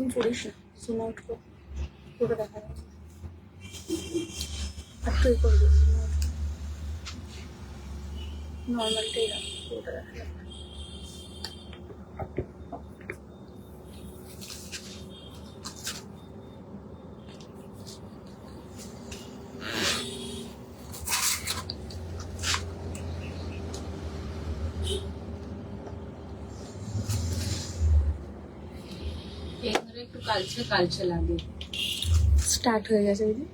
Zoom করিস না, zoom out কর, পুরো দেখা যাচ্ছে। আর তুই করবি নর্মালটাই রাখ, পুরোটা দেখা যাবে। একটু কালচে কালচে লাগে। স্টার্ট হয়ে গেছে দিদি।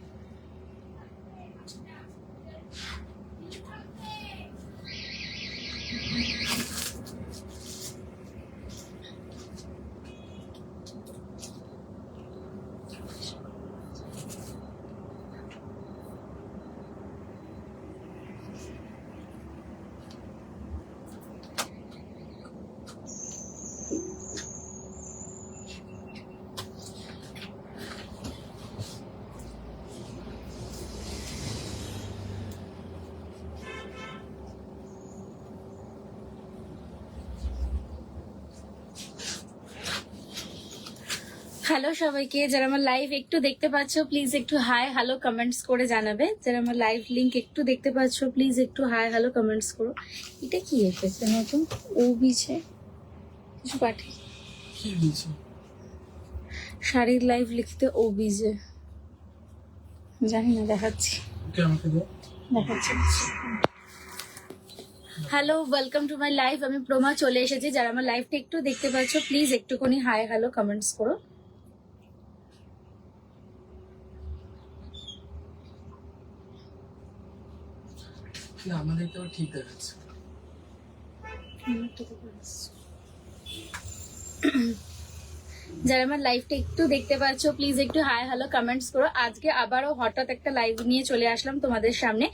হ্যালো সবাইকে, যারা আমার লাইভ একটু দেখতে পাচ্ছ প্লিজ একটু হাই হ্যালো কমেন্টস করে জানাবে। যারা আমার লাইভ লিংক একটু দেখতে পাচ্ছ প্লিজ একটু হাই হ্যালো কমেন্টস করো। এটা কি এসেছে নতুন? ও বিছে কিছু পাঠি কি হয়েছে? শাড়ির লাইভ লিখতে ও বিজে, জানি না, দেখাচ্ছি ওকে আমাকে দাও। দেখাচ্ছি। Hello, welcome to my live. আমি প্রমা চলে এসেছি। যারা আমার লাইভটা একটু দেখতে পাচ্ছ প্লিজ একটুখানি হাই হ্যালো কমেন্টস করো। আমাদের তো ঠিক দেখাচ্ছে। যারা আমার লাইভটা একটু দেখতে পাচ্ছ প্লিজ একটু হাই হ্যালো কমেন্টস করো। আজকে আবারও হঠাৎ একটা লাইভ নিয়ে চলে আসলাম তোমাদের সামনে,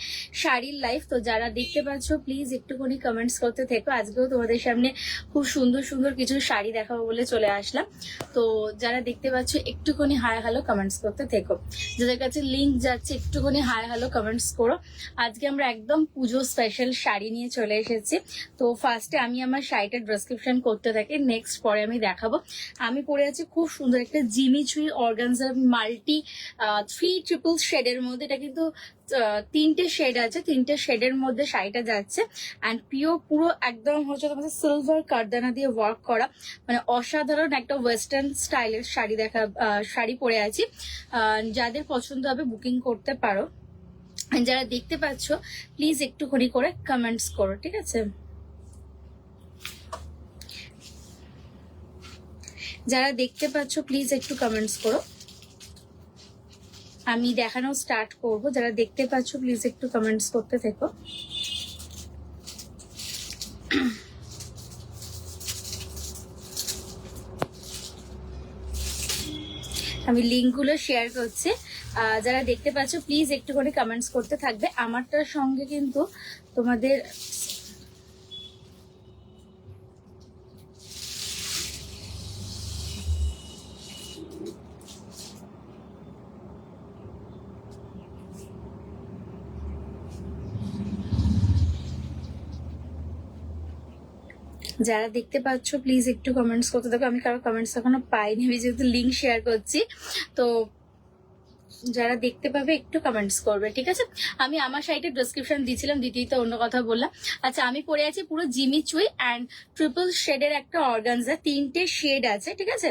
শাড়ির লাইভ। তো যারা দেখতে পাচ্ছ প্লিজ একটুখানি কমেন্টস করতে থেকো। আজকেও তোমাদের সামনে খুব সুন্দর সুন্দর কিছু শাড়ি দেখাবো বলে চলে আসলাম। তো যারা দেখতে পাচ্ছ একটুখানি হাই হ্যালো কমেন্টস করতে থেকো। যাদের কাছে লিঙ্ক যাচ্ছে একটুখানি হাই হ্যালো কমেন্টস করো। আজকে আমরা একদম পুজো স্পেশাল শাড়ি নিয়ে চলে এসেছি। তো ফার্স্টে আমি আমার শাড়িটার ডেসক্রিপশন করতে থাকি, নেক্সট পরে আমি দেখাবো। আমি পরে আছি খুব সুন্দর একটা জিমিচুই অর্গানজার মাল্টি 3 ট্রিপল শেডের মধ্যে। এটা কিন্তু 3টে শেড আছে, 3টে শেডের মধ্যে শাড়িটা যাচ্ছে। অ্যান্ড পিওর পুরো একদম হচ্ছে তোমাদের সিলভার কারদানা দিয়ে ওয়ার্ক করা, মানে অসাধারণ একটা ওয়েস্টার্ন স্টাইলের শাড়ি পরে আছি। যাদের পছন্দ হবে বুকিং করতে পারো। যারা দেখতে পাচ্ছ প্লিজ একটুখানি করে কমেন্টস করো, ঠিক আছে? যারা দেখতে পাচ্ছ প্লিজ একটু কমেন্টস করো। আমি দেখানো স্টার্ট করব। যারা দেখতে পাচ্ছ প্লিজ একটু কমেন্টস করতে থেকো। আমি লিঙ্কগুলো শেয়ার করছি। যারা দেখতে পাচ্ছ প্লিজ একটু করে কমেন্টস করতে থাকবে। আমারটার সঙ্গে কিন্তু তোমাদের যারা দেখতে পাচ্ছ প্লিজ একটু কমেন্টস করতে থাকো। আমি কারো কমেন্টস এখনো পাইনি, আমি যেহেতু লিঙ্ক শেয়ার করছি। তো যারা দেখতে পাবে একটু কমেন্টস করবে, ঠিক আছে? আমি আমার সাইটের ডেসক্রিপশন দিয়েছিলাম, দিতেই তো অন্য কথা বললাম। আচ্ছা, আমি পরে আছি পুরো জিমিচুই অ্যান্ড ট্রিপল শেডের একটা অর্গানজা। 3টে শেড আছে, ঠিক আছে?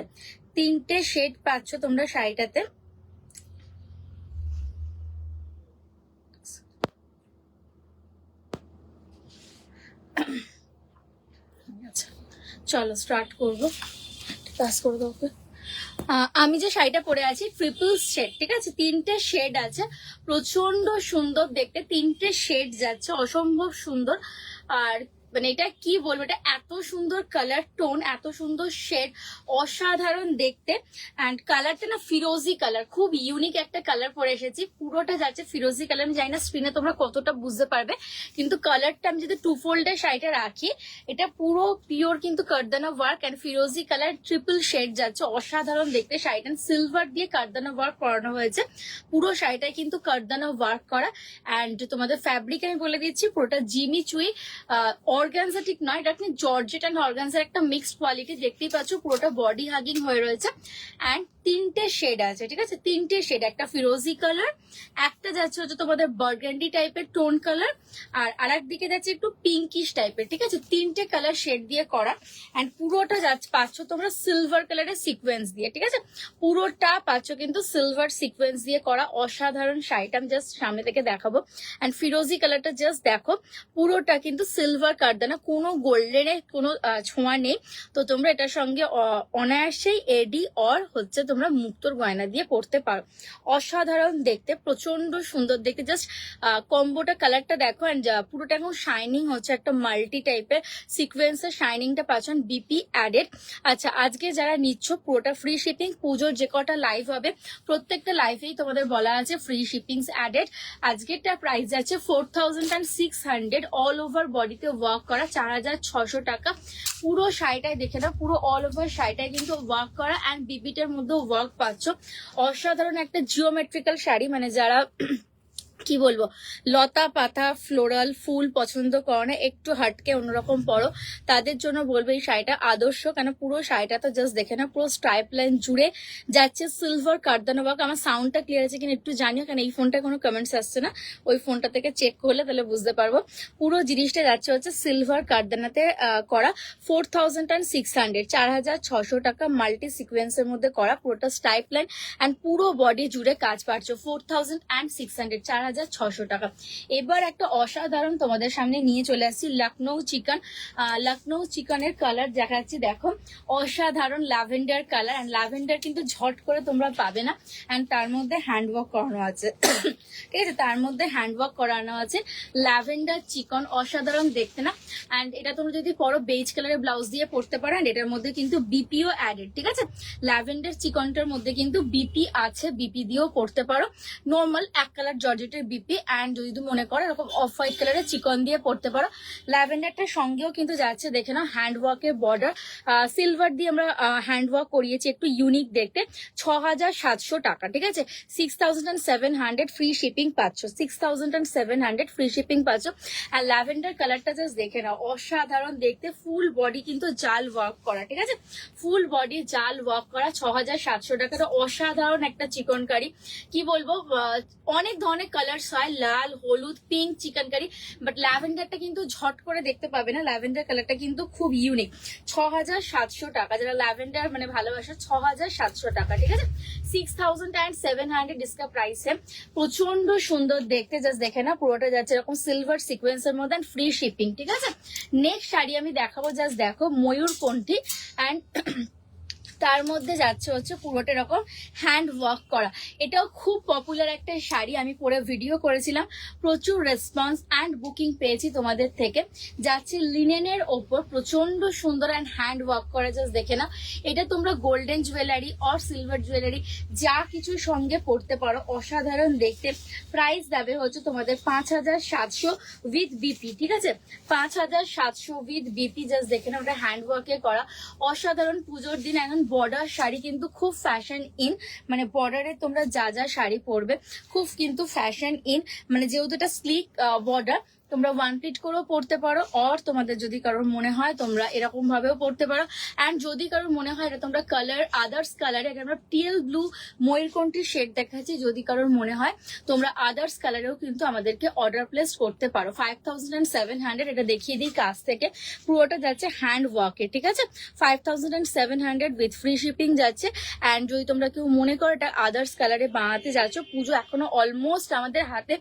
3টে শেড পাচ্ছ তোমরা শাড়িটাতে। আচ্ছা চলো স্টার্ট করবো। পাস করে দাও ওকে। আমি যে শাড়িটা পরে আছি ট্রিপল শেড, ঠিক আছে? 3টে শেড আছে, প্রচন্ড সুন্দর দেখতে। 3টে শেড যাচ্ছে, অসম্ভব সুন্দর। আর মানে এটা কি বলবো, এটা এত সুন্দর কালার টোন, এত সুন্দর শেড, অসাধারণ দেখতে। অ্যান্ড কালারটা না ফিরোজি কালার, খুব ইউনিক একটা কালার পরে এসেছি। পুরোটা যাচ্ছে ফিরোজি কালার। আমি জানি না স্ক্রিনে তোমরা কতটা বুঝতে পারবে, কিন্তু কালারটা আমি যদি 2 ফোল্ডের শাড়িটা রাখি, এটা পুরো পিওর কিন্তু কারদানা ওয়ার্ক অ্যান্ড ফিরোজি কালার ট্রিপল শেড যাচ্ছে, অসাধারণ দেখতে। শাড়িটা সিলভার দিয়ে কারদানা ওয়ার্ক করানো হয়েছে। পুরো শাড়িটাই কিন্তু কারদানা ওয়ার্ক করা। অ্যান্ড তোমাদের ফ্যাব্রিক আমি বলে দিচ্ছি, পুরোটা জিমিচুই অর্গানজা ঠিক নয়, এটা আপনি জর্জেট অ্যান্ড অর্গানজার একটা মিক্সড কোয়ালিটি। দেখতেই পাচ্ছ পুরোটা বডি হাগিং হয়ে রয়েছে অ্যান্ড তিনটে শেড আছে, ঠিক আছে, তিনটে শেড, একটা ফিরোজি কালার, একটা যাচ্ছে হচ্ছে তোমাদের বার্গান্ডি টাইপের টোন কালার, আর আরেক দিকে যাচ্ছে একটু পিঙ্কিশ টাইপের, ঠিক আছে, তিনটে কালার শেড দিয়ে করা অ্যান্ড পুরোটা যাচ্ছে পাচ্ছ তোমরা সিলভার কালারের সিকোয়েন্স দিয়ে, ঠিক আছে, পুরোটা পাচ্ছ কিন্তু সিলভার সিকোয়েন্স দিয়ে করা। অসাধারণ শাড়িটা আমি জাস্ট সামনে থেকে দেখাবো অ্যান্ড ফিরোজি কালারটা জাস্ট দেখো, পুরোটা কিন্তু সিলভার কারদানা, কোনো গোল্ডেনের কোনো ছোঁয়া নেই। তো তোমরা এটার সঙ্গে অনায়াসেই এডি অর হচ্ছে তোমরা মুক্তোর গয়না দিয়ে পরতে পারো। অসাধারণ দেখতে, প্রচন্ড সুন্দর দেখতে, জাস্ট কম্বোটা কালারটা দেখো অ্যান্ড পুরোটা এখন শাইনিং হচ্ছে, একটা মাল্টি টাইপের সিকোয়েন্সের শাইনিংটা পাচ্ছেন, বিপি অ্যাডেড। আচ্ছা, আজকে যারা নিচ্ছ পুরোটা ফ্রি শিপিং, পুজোর যে কটা লাইভ হবে প্রত্যেকটা লাইভেই তোমাদের বলা আছে ফ্রি শিপিংস অ্যাডেড। আজকেরটা প্রাইস আছে 4600, অল ওভার বডিতে ওয়ার্ক করা, 4600 টাকা। পুরো শাড়িটাই দেখে নাও, পুরো অল ওভার শাড়িটাই কিন্তু ওয়ার্ক করা অ্যান্ড বিবিটের মধ্যে ওয়ার্ক পাচ্ছ। অসাধারণ একটা জিওমেট্রিক্যাল শাড়ি, মানে যারা কি বলবো লতা পাতা ফ্লোরাল ফুল পছন্দ করো না, একটু হাটকে অন্যরকম পরো, তাদের জন্য বলবো এই শাড়িটা আদর্শ। কেন পুরো শাড়িটা তো জাস্ট দেখে না, পুরো স্ট্রাইপ লাইন জুড়ে যাচ্ছে সিলভার কারদানা ওয়ার্ক। আমার সাউন্ডটা ক্লিয়ার আছে কিনা একটু জানিও, কারণ এই ফোনটা কোনো কমেন্টস আসছে না, ওই ফোনটা থেকে চেক করলে তাহলে বুঝতে পারবো। পুরো জিনিসটা যাচ্ছে হচ্ছে সিলভার কারদানাতে করা, 4600, 4600 টাকা, মাল্টি সিকোয়েন্সের মধ্যে করা, পুরোটা স্ট্রাইপ লাইন অ্যান্ড পুরো বডি জুড়ে কাজ পাচ্ছ, 4600, 4600 টাকা। এবার একটা অসাধারণ তোমাদের সামনে নিয়ে চলে আসছি লখনৌ চিকন। লখনৌ চিকনের কালার দেখাচ্ছি, দেখো অসাধারণ ল্যাভেন্ডার কালার অ্যান্ড ল্যাভেন্ডার কিন্তু ঝট করে তোমরা পাবে না অ্যান্ড তার মধ্যে হ্যান্ডওয়ার্ক করানো আছে ঠিক আছে, তার মধ্যে হ্যান্ডওয়ার্ক করানো আছে, ল্যাভেন্ডার চিকন, অসাধারণ দেখতে না। অ্যান্ড এটা তোমরা যদি পরো বেজ কালারের ব্লাউজ দিয়ে পরতে পারো অ্যান্ড এটার মধ্যে কিন্তু বিপিও অ্যাডেড, ঠিক আছে, ল্যাভেন্ডার চিকনটার মধ্যে কিন্তু বিপি আছে, বিপি দিয়েও পরতে পারো, নর্মাল এক কালার জর্জেটের বিপি অ্যান্ড যদি তুমি মনে করো এরকম অফ হোয়াইট কালারের চিকন দিয়ে পড়তে পারো। ল্যাভেন্ডারটার সঙ্গেও কিন্তু যাচ্ছে দেখে নাও হ্যান্ড ওয়ার্কের বর্ডার, সিলভার দিয়ে আমরা হ্যান্ড ওয়ার্ক করিয়েছি, একটু ইউনিক দেখতে, 6700 টাকা, ঠিক আছে, 6700 ফ্রি শিপিং পাচ্ছ, 6700 ফ্রি শিপিং পাচ্ছ। আর ল্যাভেন্ডার কালারটা জাস্ট দেখে নাও, অসাধারণ দেখতে, ফুল বডি কিন্তু জাল ওয়ার্ক করা, ঠিক আছে, ফুল বডি জাল ওয়ার্ক করা, 6700 টাকার অসাধারণ একটা চিকন কারি। কি বলবো, অনেক ধরনের কালার্স হয়, লাল হলুদ পিঙ্ক চিকেন কারি, বাট ল্যাভেন্ডারটা কিন্তু ঝট করে দেখতে পাবে না, ল্যাভেন্ডার কালারটা কিন্তু খুব ইউনিক, 6700 টাকা, যারা ল্যাভেন্ডার মানে ভালোবাসে 6700 টাকা, ঠিক আছে, 6700 ডিসকা প্রাইসে, প্রচন্ড সুন্দর দেখতে, জাস্ট দেখে না পুরোটা যাচ্ছে এরকম সিলভার সিকোয়েন্সের মধ্যে ফ্রি শিপিং, ঠিক আছে। নেক্সট শাড়ি আমি দেখাবো, জাস্ট দেখো ময়ূরকণ্ঠী অ্যান্ড তার মধ্যে যাচ্ছে হচ্ছে পুরোটা এরকম হ্যান্ড ওয়ার্ক করা, এটাও খুব পপুলার একটা শাড়ি, আমি পরে ভিডিও করেছিলাম, প্রচুর রেসপন্স অ্যান্ড বুকিং পেয়েছি তোমাদের থেকে। যাচ্ছে লিনেনের ওপর, প্রচন্ড সুন্দর অ্যান্ড হ্যান্ড ওয়ার্ক করা, জাস্ট দেখে না, এটা তোমরা golden jewellery or silver jewellery যা কিছুর সঙ্গে পরতে পারো, অসাধারণ দেখতে। প্রাইস দেবে হচ্ছে তোমাদের 5700 উইথ বিপি, ঠিক আছে, 5700 উইথ বিপি, জাস্ট দেখে না, ওটা হ্যান্ড ওয়ার্কে করা, অসাধারণ। পুজোর দিন এখন বর্ডার শাড়ি কিন্তু খুব ফ্যাশন ইন, মানে বর্ডারে তোমরা যা যা শাড়ি পরবে খুব কিন্তু ফ্যাশন ইন, মানে যেহেতু এটা স্লিক বর্ডার, তোমরা ওয়ান প্লিট করেও পড়তে পারো, অর তোমাদের যদি কারোর মনে হয় তোমরা এরকম ভাবেও পড়তে পারো। অ্যান্ড যদি কারোর মনে হয় এটা তোমরা কালার আদার্স কালারে, এটা আমরা টিএল ব্লু ময়ূরকণ্ঠী শেড দেখাচ্ছি, যদি কারোর মনে হয় তোমরা আদার্স কালারেও কিন্তু আমাদেরকে অর্ডার প্লেস করতে পারো। 5700 এটা দেখিয়ে দিই কাছ থেকে, পুরোটা যাচ্ছে হ্যান্ড ওয়ার্কে, ঠিক আছে, 5700 উইথ ফ্রি শিপিং যাচ্ছে। অ্যান্ড যদি তোমরা কেউ মনে করো এটা আদার্স কালারে বানাতে যাচ্ছ, পুজো এখনো অলমোস্ট আমাদের হাতে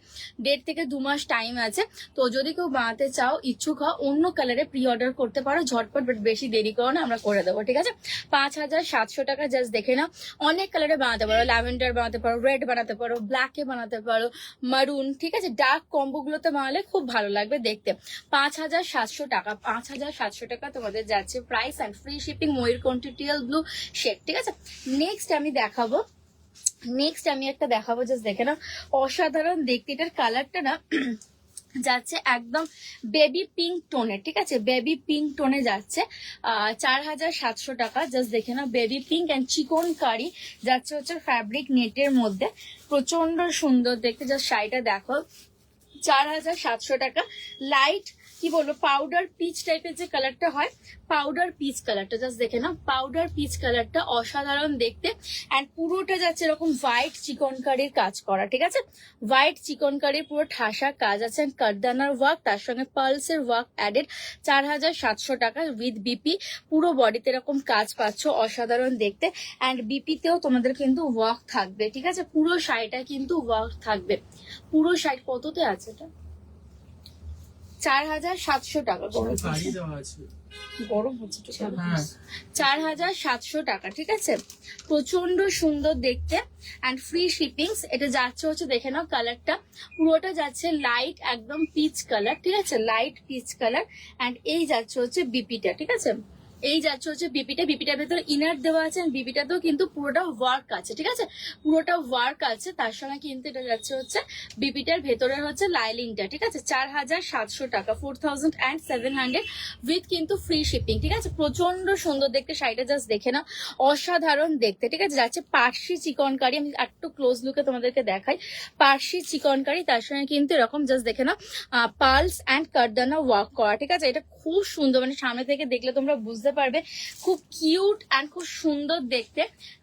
1.5 থেকে 2 মাস টাইম আছে, তো যদি কেউ বানাতে চাও ইচ্ছুক হও অন্য কালারে প্রি অর্ডার করতে পারো ঝটপট, বাট বেশি দেরি করো না, আমরা করে দেবো, ঠিক আছে। 5700 টাকা, জাস্ট দেখে নাও, অনেক কালারে বানাতে পারো, ল্যাভেন্ডার বানাতে পারো, রেড বানাতে পারো, ব্ল্যাকে বানাতে পারো, মারুন, ঠিক আছে, ডার্ক কম্বো গুলোতে বানালে খুব ভালো লাগবে দেখতে। 5700 টাকা, 5700 টাকা তোমাদের যাচ্ছে প্রাইস অ্যান্ড ফ্রি শিপিং, ময়ূরকণ্ঠী টিএল ব্লু শেড, ঠিক আছে। নেক্সট আমি দেখাবো, একটা দেখাবো, জাস্ট দেখে নাও, অসাধারণ দেখতে, এটার কালারটা না যাচ্ছে একদম বেবি পিঙ্ক টোনে, ঠিক আছে, বেবি পিঙ্ক টোনে যাচ্ছে, 4700 টাকা, জাস্ট দেখে নাও, বেবি পিঙ্ক অ্যান্ড চিকন কারি যাচ্ছে হচ্ছে ফ্যাব্রিক নেটের মধ্যে, প্রচন্ড সুন্দর দেখতে, জাস্ট শাড়িটা দেখো, 4,700 টাকা। লাইট কি বলবো, পাউডার পিচ টাইপের যে কালারটা হয়, পাউডার পিচ কালারটা জাস্ট দেখে না, পাউডার পিচ কালারটা অসাধারণ দেখতে। অ্যান্ড পুরোটা যাচ্ছে এরকম হোয়াইট চিকনকারির কাজ করা, ঠিক আছে, হোয়াইট চিকনকারির পুরো ঠাসা কাজ আছে, অ্যান্ড কারদানার ওয়ার্ক, তার সঙ্গে পালসের ওয়ার্ক অ্যাডেড। 4,700 টাকা উইথ বিপি, পুরো বডিতে এরকম কাজ পাচ্ছ, অসাধারণ দেখতে। অ্যান্ড বিপিতেও তোমাদের কিন্তু ওয়ার্ক থাকবে, ঠিক আছে, পুরো শাড়িটা কিন্তু ওয়ার্ক থাকবে। পুরো শাড়ি কততে আছে এটা? 4,700 টাকা। গরম শাড়ি দেওয়া আছে। গরম হচ্ছে তো। হ্যাঁ 4,700 টাকা, ঠিক আছে, প্রচন্ড সুন্দর দেখতে অ্যান্ড ফ্রি শিপিংস। এটা যাচ্ছে হচ্ছে দেখে নাও কালারটা, পুরোটা যাচ্ছে লাইট একদম পিচ কালার, ঠিক আছে, লাইট পিচ কালার। অ্যান্ড এই যাচ্ছে হচ্ছে বিপিটা, ঠিক আছে, এই যাচ্ছে হচ্ছে বিপিটা, বিপিটার ভেতরে ইনার দেওয়া আছে, বিপিটাতেও কিন্তু পুরোটা ওয়ার্ক আছে, ঠিক আছে, পুরোটা ওয়ার্ক আছে। তার সঙ্গে কিন্তু এটা যাচ্ছে হচ্ছে বিপিটার ভেতরে হচ্ছে লাইলিংটা, ঠিক আছে। 4,700 টাকা, 4,700 উইথ কিন্তু ফ্রি শিপিং, ঠিক আছে, প্রচন্ড সুন্দর দেখতে শাড়িটা, জাস্ট দেখে না, অসাধারণ দেখতে, ঠিক আছে। যাচ্ছে পার্সি চিকনকারি, আমি একটু ক্লোজ লুকে তোমাদেরকে দেখাই, পার্সি চিকনকারি, তার সঙ্গে কিন্তু এরকম জাস্ট দেখে না পালস অ্যান্ড কারদানা ওয়ার্ক করা, ঠিক আছে। এটা খুব সুন্দর, মানে সামনে থেকে দেখলে তোমরা বুঝতে পারবে, খুব কিউট অ্যান্ড খুব সুন্দর দেখতে।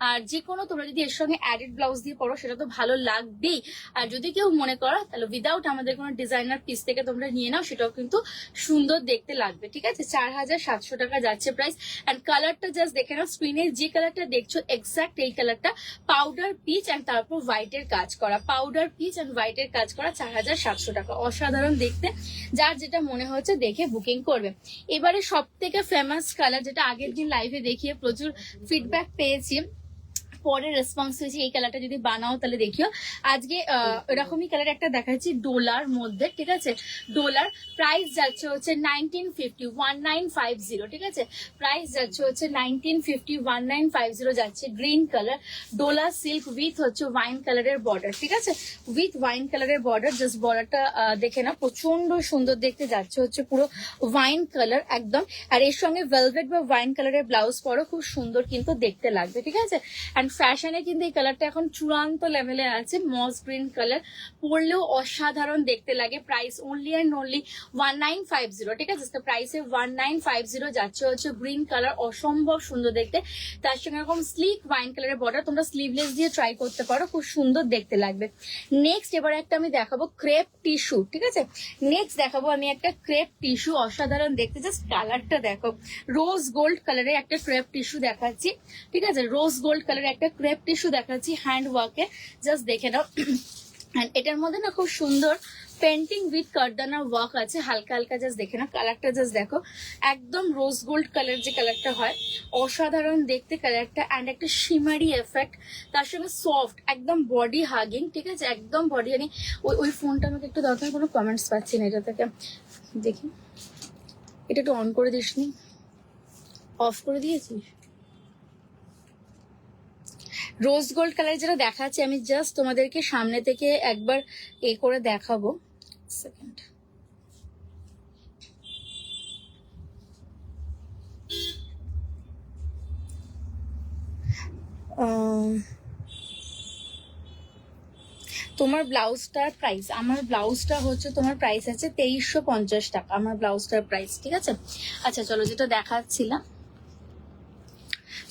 আর যে কোনো তোমরা যদি এর সঙ্গে অ্যাডেড ব্লাউজ দিয়ে পরো সেটা তো ভালো লাগবেই। আর যদি কেউ মনে করো তাহলে উইদাউট আমাদের কোনো ডিজাইনার পিস থেকে তোমরা নিয়ে নাও, সেটাও কিন্তু সুন্দর দেখতে লাগবে, ঠিক আছে। 4,700 টাকা যাচ্ছে প্রাইস। অ্যান্ড কালারটা জাস্ট দেখে নাও, স্ক্রিনে যে কালারটা দেখছো এক্সাক্ট এই কালারটা, পাউডার পিচ অ্যান্ড তারপর হোয়াইটের কাজ করা, পাউডার পিচ অ্যান্ড হোয়াইটের কাজ করা, 4,700 টাকা, অসাধারণ দেখতে। যার যেটা মনে হচ্ছে দেখে বুকিং করবে। এবারে সব থেকে ফেমাস কালার, যেটা আগের দিন লাইভে দেখিয়ে প্রচুর ফিডব্যাক পেয়েছি, পরে রেসপন্স হয়েছে এই কালারটা যদি বানাও তাহলে দেখিও। আজকে এরকমই কালার একটা দেখাচ্ছি ডোলার মধ্যে, ঠিক আছে, ডোলার। প্রাইস যাচ্ছে হচ্ছে 1950, 1950, ঠিক আছে, প্রাইস যাচ্ছে হচ্ছে 1950, 1950 যাচ্ছে। Green colour, Dola silk with হচ্ছে ওয়াইন কালারের বর্ডার, ঠিক আছে, উইথ ওয়াইন কালারের বর্ডার। জাস্ট বর্ডারটা দেখে না, প্রচন্ড সুন্দর দেখতে, যাচ্ছে হচ্ছে পুরো ওয়াইন কালার একদম। আর এর সঙ্গে ভেলভেট বা ওয়াইন কালারের ব্লাউজ পরো, খুব সুন্দর কিন্তু দেখতে লাগবে, ঠিক আছে। অ্যান্ড ফ্যাশনে কিন্তু এই কালারটা এখন চূড়ান্ত লেভেলে আছে, মস গ্রিন কালার, পরলেও অসাধারণ দেখতে লাগে। প্রাইস অনলি অ্যান্ড অনলি 1950, ঠিক আছে, প্রাইসে 1950 যাচ্ছে হচ্ছে গ্রিন কালার, অসম্ভব সুন্দর দেখতে। তার সঙ্গে এরকম স্লিক ওয়াইন কালারের বর্ডার, তোমরা স্লিভলেস দিয়ে ট্রাই করতে পারো, খুব সুন্দর দেখতে লাগবে। নেক্সট এবার একটা আমি দেখাবো ক্রেপ টিস্যু, ঠিক আছে, নেক্সট দেখাবো আমি একটা ক্রেপ টিস্যু, অসাধারণ দেখতে, জাস্ট কালারটা দেখো, রোজ গোল্ড কালারের একটা ক্রেপ টিস্যু দেখাচ্ছি, ঠিক আছে, রোজ গোল্ড কালারের একটা ক্রেপ টিস্যু দেখাচ্ছি হ্যান্ড ওয়ার্কে, জাস্ট দেখে নাও। এটার মধ্যে না খুব সুন্দর পেন্টিং উইথ কারদানা ওয়ার্ক আছে, হালকা হালকা, জাস্ট দেখে না, কালারটা জাস্ট দেখো, একদম রোজ গোল্ড কালার যে কালারটা হয়, অসাধারণ দেখতে কালারটা। অ্যান্ড একটা শিমারি এফেক্ট, তার সঙ্গে সফট একদম বডি হাগিং, ঠিক আছে, একদম বডি হাগিং। ওই ফোনটা আমাকে একটু দরকার, কোনো কমেন্টস পাচ্ছি না এটা থেকে, দেখি এটা একটু অন করে দিসনি, অফ করে দিয়েছিস। রোজ গোল্ড কালার যেটা দেখাচ্ছি আমি, জাস্ট তোমাদেরকে সামনে থেকে একবার এ করে দেখাবো, সেকেন্ড। তোমার ব্লাউজটার প্রাইস, আমার ব্লাউজটা হচ্ছে তোমার প্রাইস আছে 2350 টাকা, আমার ব্লাউজটার প্রাইস, ঠিক আছে। আচ্ছা চলো, যেটা দেখাচ্ছিলাম,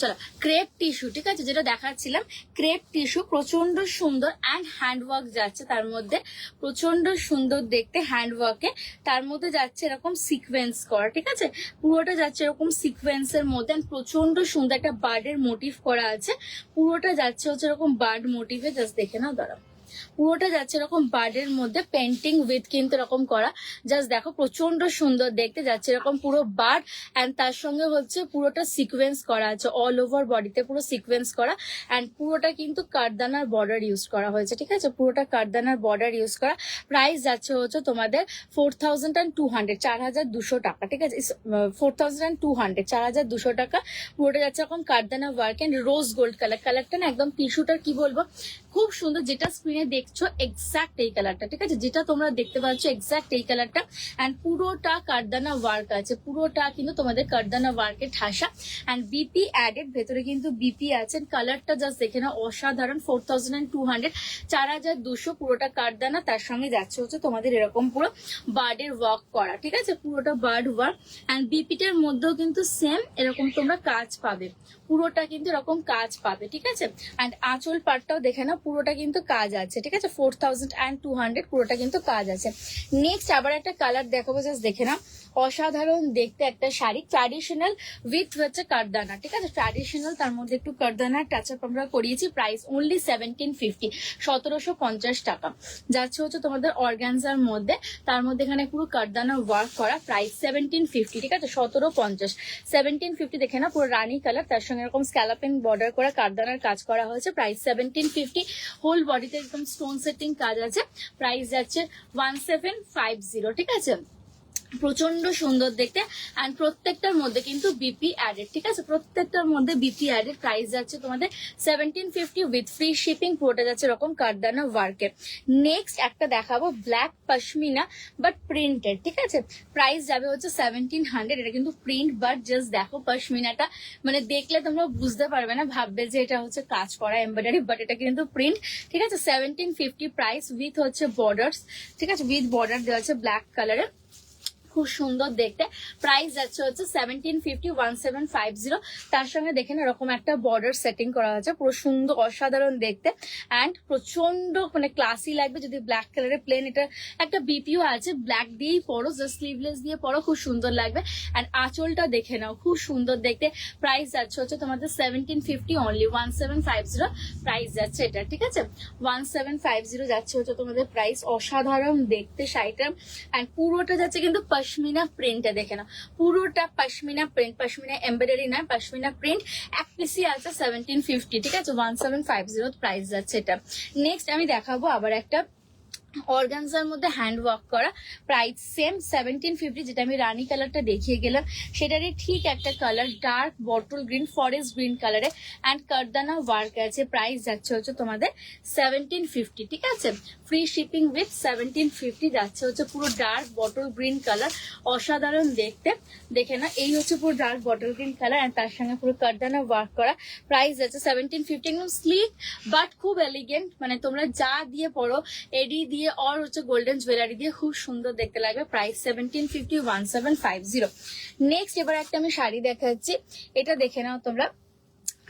চলো ক্রেপ টিস্যু, ঠিক আছে, যেটা দেখাচ্ছিলাম ক্রেপ টিস্যু, প্রচন্ড সুন্দর অ্যান্ড হ্যান্ডওয়ার্ক যাচ্ছে তার মধ্যে, প্রচন্ড সুন্দর দেখতে হ্যান্ডওয়ার্কে, তার মধ্যে যাচ্ছে এরকম সিকোয়েন্স করা, ঠিক আছে, পুরোটা যাচ্ছে এরকম সিকোয়েন্সের মধ্যে, প্রচন্ড সুন্দর একটা বার্ডের মোটিভ করা আছে, পুরোটা যাচ্ছে হচ্ছে এরকম বার্ড মোটিভে, জাস্ট দেখে নাও, দাঁড়াও, পুরোটা যাচ্ছে এরকম বার্ডের মধ্যে পেন্টিং উইথ কিন্তু এরকম করা, জাস্ট দেখো প্রচন্ড সুন্দর দেখতে, যাচ্ছে এরকম পুরো বার্ড অ্যান্ড তার সঙ্গে হচ্ছে পুরোটা সিকোয়েন্স করা আছে, অল ওভার বডিতে পুরো সিকোয়েন্স করা। অ্যান্ড পুরোটা কিন্তু কারদানার বর্ডার ইউজ করা হয়েছে, ঠিক আছে, পুরোটা কারদানার বর্ডার ইউজ করা। প্রাইস যাচ্ছে হচ্ছে তোমাদের 4200, 4200 টাকা, ঠিক আছে, 4200, 4200 টাকা। পুরোটা যাচ্ছে এখন কারদানা work and rose gold colour, কালারটা না একদম টিস্যুটার কি বলবো, খুব সুন্দর, যেটা স্ক্রিনে দেখছো এক্সাক্ট এই কালারটা, ঠিক আছে, যেটা তোমরা দেখতে পাচ্ছ এক্সাক্ট এই কালারটা। অ্যান্ড পুরোটা কারদানা ওয়ার্ক আছে, পুরোটা কিন্তু তোমাদের কারদানা ওয়ার্কের ঠাসা। অ্যান্ড বিপি অ্যাডেড, ভেতরে কিন্তু বিপি আছে। কালারটা জাস্ট দেখে না, অসাধারণ। 4200, 4200, পুরোটা কারদানা, তার সঙ্গে যাচ্ছে হচ্ছে তোমাদের এরকম পুরো বার্ডের ওয়ার্ক করা, ঠিক আছে, পুরোটা বার্ড ওয়ার্ক। অ্যান্ড বিপিটার মধ্যেও কিন্তু সেম এরকম তোমরা কাজ পাবে, পুরোটা কিন্তু এরকম কাজ পাবে, ঠিক আছে। অ্যান্ড আঁচল পাটটাও দেখে না, পুরোটা কিন্তু কাজ আছে, ঠিক আছে। 4200, পুরোটা কিন্তু কাজ আছে। নেক্সট আবার একটা কালার দেখাবো, জাস্ট দেখে না, অসাধারণ দেখতে একটা শাড়ি, ট্র্যাডিশনাল উইথ হচ্ছে কারদানা, ঠিক আছে, ট্র্যাডিশনাল, তার মধ্যে একটু কারদানা টাচ আপ আমরা করিয়েছি। প্রাইস অনলি 1750, 1750 টাকা যাচ্ছে হচ্ছে তোমাদের অর্গানজার মধ্যে, তার মধ্যে এখানে পুরো কারদানা ওয়ার্ক করা। প্রাইস 1750, ঠিক আছে, 1750, 1750 দেখে না, পুরো রানী কালার, তার সঙ্গে এরকম স্ক্যালাপিং বর্ডার করা কারদানার কাজ করা হয়েছে। প্রাইস 1750, হোল বডিতে একদম স্টোন সেটিং কাজ আছে। প্রাইস যাচ্ছে 1750, ঠিক আছে, প্রচন্ড সুন্দর দেখতে। অ্যান্ড প্রত্যেকটার মধ্যে কিন্তু বিপি অ্যাডেড, ঠিক আছে, প্রত্যেকটার মধ্যে বিপি অ্যাডেড। প্রাইস যাচ্ছে তোমাদের 1750 উইথ ফ্রি শিপিং, পুরোটা যাচ্ছে এরকম কারদানা ওয়ার্কের। নেক্সট একটা দেখাবো ব্ল্যাক পশমিনা বাট প্রিন্টেড, ঠিক আছে, প্রাইস যাবে হচ্ছে 1700। এটা কিন্তু প্রিন্ট, বাট জাস্ট দেখো পশমিনাটা, মানে দেখলে তোমরা বুঝতে পারবে না, ভাববে যে এটা হচ্ছে কাজ করা এমব্রয়ডারি, বাট এটা কিন্তু প্রিন্ট, ঠিক আছে। 1750 প্রাইস উইথ হচ্ছে বর্ডার্স, ঠিক আছে, উইথ বর্ডার দেওয়া আছে ব্ল্যাক কালারের, খুব সুন্দর দেখতে। প্রাইস যাচ্ছে হচ্ছে 1750, 1750। তার সঙ্গে দেখেন এরকম একটা বর্ডার সেটিং করা হয়েছে, পুরো সুন্দর অসাধারণ দেখতে। অ্যান্ড প্রচন্ড মানে ক্লাসি লাগবে যদি ব্ল্যাক কালারের প্লেন, এটা একটা বিপিও আছে, ব্ল্যাক দিয়েই পরো, জাস্ট স্লিভলেস দিয়ে পরো, খুব সুন্দর লাগবে। অ্যান্ড আঁচলটা দেখে নাও, খুব সুন্দর দেখতে। প্রাইস যাচ্ছে হচ্ছে তোমাদের 1750 অনলি, 1750 প্রাইস যাচ্ছে এটা, ঠিক আছে, 1750 যাচ্ছে হচ্ছে তোমাদের প্রাইস। অসাধারণ দেখতে শাড়িটা। অ্যান্ড পুরোটা যাচ্ছে কিন্তু পশমিনা প্রিন্টে, দেখে না, পুরোটা পশমিনা প্রিন্ট, পশমিনা এমব্রয়ডারি নয়, পশমিনা প্রিন্ট। এক পিসি আছে 1750, ঠিক আছে, 1750 প্রাইস যাচ্ছে এটা। নেক্সট আমি দেখাবো আবার একটা অর্গানজার মধ্যে হ্যান্ড ওয়ার্ক করা, প্রাইস সেম 1750, যেটা আমি রানী কালারটা দেখিয়ে গেলাম সেটারই ঠিক একটা colour, dark bottle green, forest green কালারে। অ্যান্ড কারদানা ওয়ার্ক আছে। প্রাইস যাচ্ছে হচ্ছে তোমাদের 1750, ঠিক আছে, ফ্রি শিপিং উইথ 1750 যাচ্ছে হচ্ছে পুরো ডার্ক বটল গ্রিন কালার, অসাধারণ দেখতে, দেখে না, এই হচ্ছে পুরো dark bottle green colour. And তার সঙ্গে পুরো কারদানা ওয়ার্ক করা। প্রাইস যাচ্ছে 1750, একদম স্লিক বাট খুব এলিগেন্ট, মানে তোমরা যা দিয়ে পড়ো, এডি দিয়ে আর হচ্ছে গোল্ডেন জুয়েলারি দিয়ে খুব সুন্দর দেখতে লাগবে। প্রাইস 1750, 1750। নেক্সট এবার একটা আমি শাড়ি দেখাচ্ছি, এটা দেখে নাও তোমরা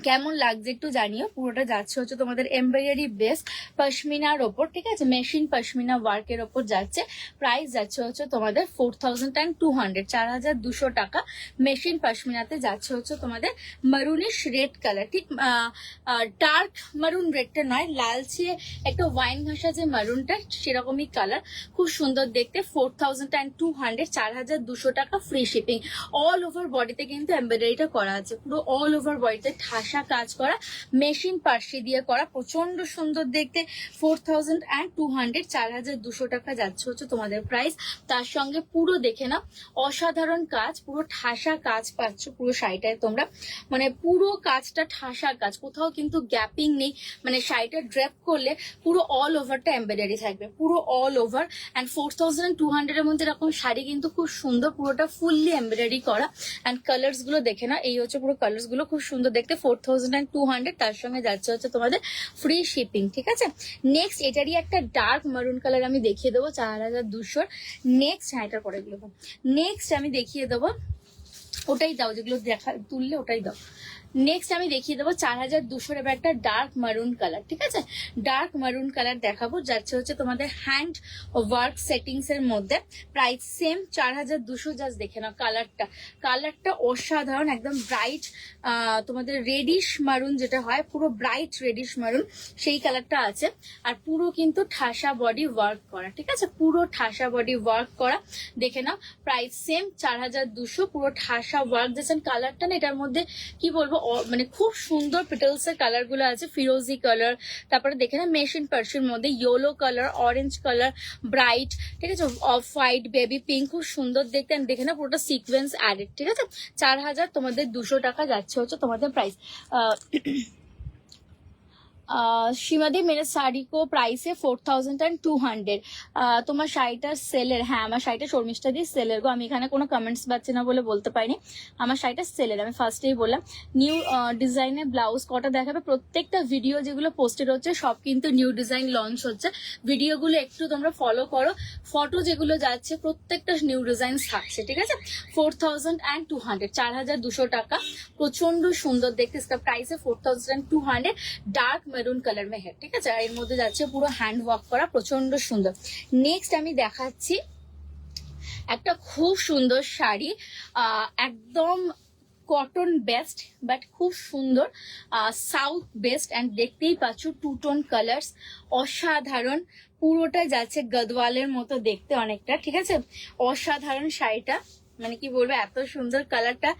কেমন লাগছে একটু জানিও। পুরোটা যাচ্ছে হচ্ছে তোমাদের এমব্রয়ডারি বেস পশমিনার ওপর, ঠিক আছে, মেশিন পশমিনা ওয়ার্কের ওপর যাচ্ছে। প্রাইস যাচ্ছে হচ্ছে তোমাদের 4200, 4200 টাকা। মেশিন পশমিনাতে যাচ্ছে হচ্ছে তোমাদের মারুনিশ রেড কালার, ঠিক ডার্ক মারুন রেডটা নয়, লালচে একটা ওয়াইন ঘাসা যে মারুনটা, সেরকমই কালার, খুব সুন্দর দেখতে। 4200, 4200 টাকা, ফ্রি শিপিং। অল ওভার বডিতে কিন্তু এমব্রয়ডারিটা করা আছে, পুরো অল ওভার বডিতে ঠাসা কাজ করা, মেশিন পার্সি দিয়ে করা, প্রচন্ড সুন্দর দেখতে। 4200, 4200 টাকা যাচ্ছে হচ্ছে তোমাদের প্রাইস। তার সঙ্গে পুরো দেখে না অসাধারণ কাজ, পুরো ঠাসা কাজ পাচ্ছ পুরো শাড়িটায় তোমরা, মানে পুরো কাজটা ঠাসা কাজ, কোথাও কিন্তু গ্যাপিং নেই, মানে শাড়িটা ড্রেপ করলে পুরো অল ওভারটা এমব্রয়ডারি থাকবে, পুরো অল ওভার। অ্যান্ড 4200 এর মধ্যে এরকম শাড়ি কিন্তু খুব সুন্দর, পুরোটা ফুললি এমব্রয়ডারি করা। অ্যান্ড কালার্স গুলো দেখে না, এই হচ্ছে পুরো কালার্স গুলো খুব সুন্দর দেখতে। 4200, তার সঙ্গে যাচ্ছে হচ্ছে তোমাদের ফ্রি শিপিং, ঠিক আছে। নেক্সট এটারই একটা ডার্ক মারুন কালার আমি দেখিয়ে দেবো, 4200। নেক্সট এটার পরে গুলো নেক্সট আমি দেখিয়ে দেবো, ওটাই দাও, যেগুলো দেখা তুললে ওটাই দাও। নেক্সট আমি দেখিয়ে দেবো 4200 এবার একটা ডার্ক মারুন কালার, ঠিক আছে, ডার্ক মারুন কালার দেখাবো, যাচ্ছে হচ্ছে তোমাদের হ্যান্ড ওয়ার্ক সেটিংস এর মধ্যে। Price same 4200। জাস্ট দেখে নাও কালারটা, কালারটা অসাধারণ, একদম ব্রাইট তোমাদের রেডিশ মারুন যেটা হয়, পুরো ব্রাইট রেডিশ মারুন সেই কালারটা আছে। আর পুরো কিন্তু ঠাসা বডি ওয়ার্ক করা, ঠিক আছে, পুরো ঠাসা বডি ওয়ার্ক করা, দেখে নাও। প্রাইস সেম 4200, পুরো ঠাসা ওয়ার্ক দিয়েছেন। কালারটা না এটার মধ্যে কি বলবো, মানে খুব সুন্দর পেটেলস এর কালার গুলো আছে, ফিরোজি কালার, তারপরে দেখে না মেশিন পার্সির মধ্যে yellow colour, orange colour, bright, ঠিক আছে, অফ হোয়াইট, বেবি পিঙ্ক, খুব সুন্দর দেখতে। দেখে না পুরোটা সিকোয়েন্স অ্যাডেড, ঠিক আছে, 4200 টাকা যাচ্ছে হচ্ছে তোমাদের প্রাইস। সীমাদি মেরে শাড়ি কো প্রাইসে 4200। তোমার শাড়িটা সেলের? হ্যাঁ, আমার শাড়িটা শর্মিষ্ঠা দিয়ে সেলের গো। আমি এখানে কোনো কমেন্টস পাচ্ছি না বলে বলতে পারিনি। আমার শাড়িটা সেলের, আমি ফার্স্টেই বললাম। নিউ ডিজাইনের ব্লাউজ কটা দেখাবে? প্রত্যেকটা ভিডিও যেগুলো পোস্টেড হচ্ছে সব কিন্তু নিউ ডিজাইন লঞ্চ হচ্ছে। ভিডিওগুলো একটু তোমরা ফলো করো, ফটো যেগুলো যাচ্ছে প্রত্যেকটা নিউ ডিজাইন থাকছে, ঠিক আছে। 4200, 4200 টাকা। প্রচন্ড সুন্দর দেখতে, इसका प्राइस है 4200। ডার্ক মেরুন কালার মে হ্যাঁ, ঠিক আছে। আর এর মধ্যে যাচ্ছে পুরো হ্যান্ড ওয়ার্ক করা, প্রচন্ড সুন্দর। নেক্সট আমি দেখাচ্ছি একটা খুব সুন্দর শাড়ি, একদম কটন বেস্ট বাট খুব সুন্দর, সাউথ বেস্ট। অ্যান্ড দেখতেই পাচ্ছ টু টোন কালার্স, অসাধারণ। পুরোটা যাচ্ছে গদওয়ালের মতো দেখতে অনেকটা, ঠিক আছে। অসাধারণ শাড়িটা, মানে কি বলবো, এত সুন্দর কালারটা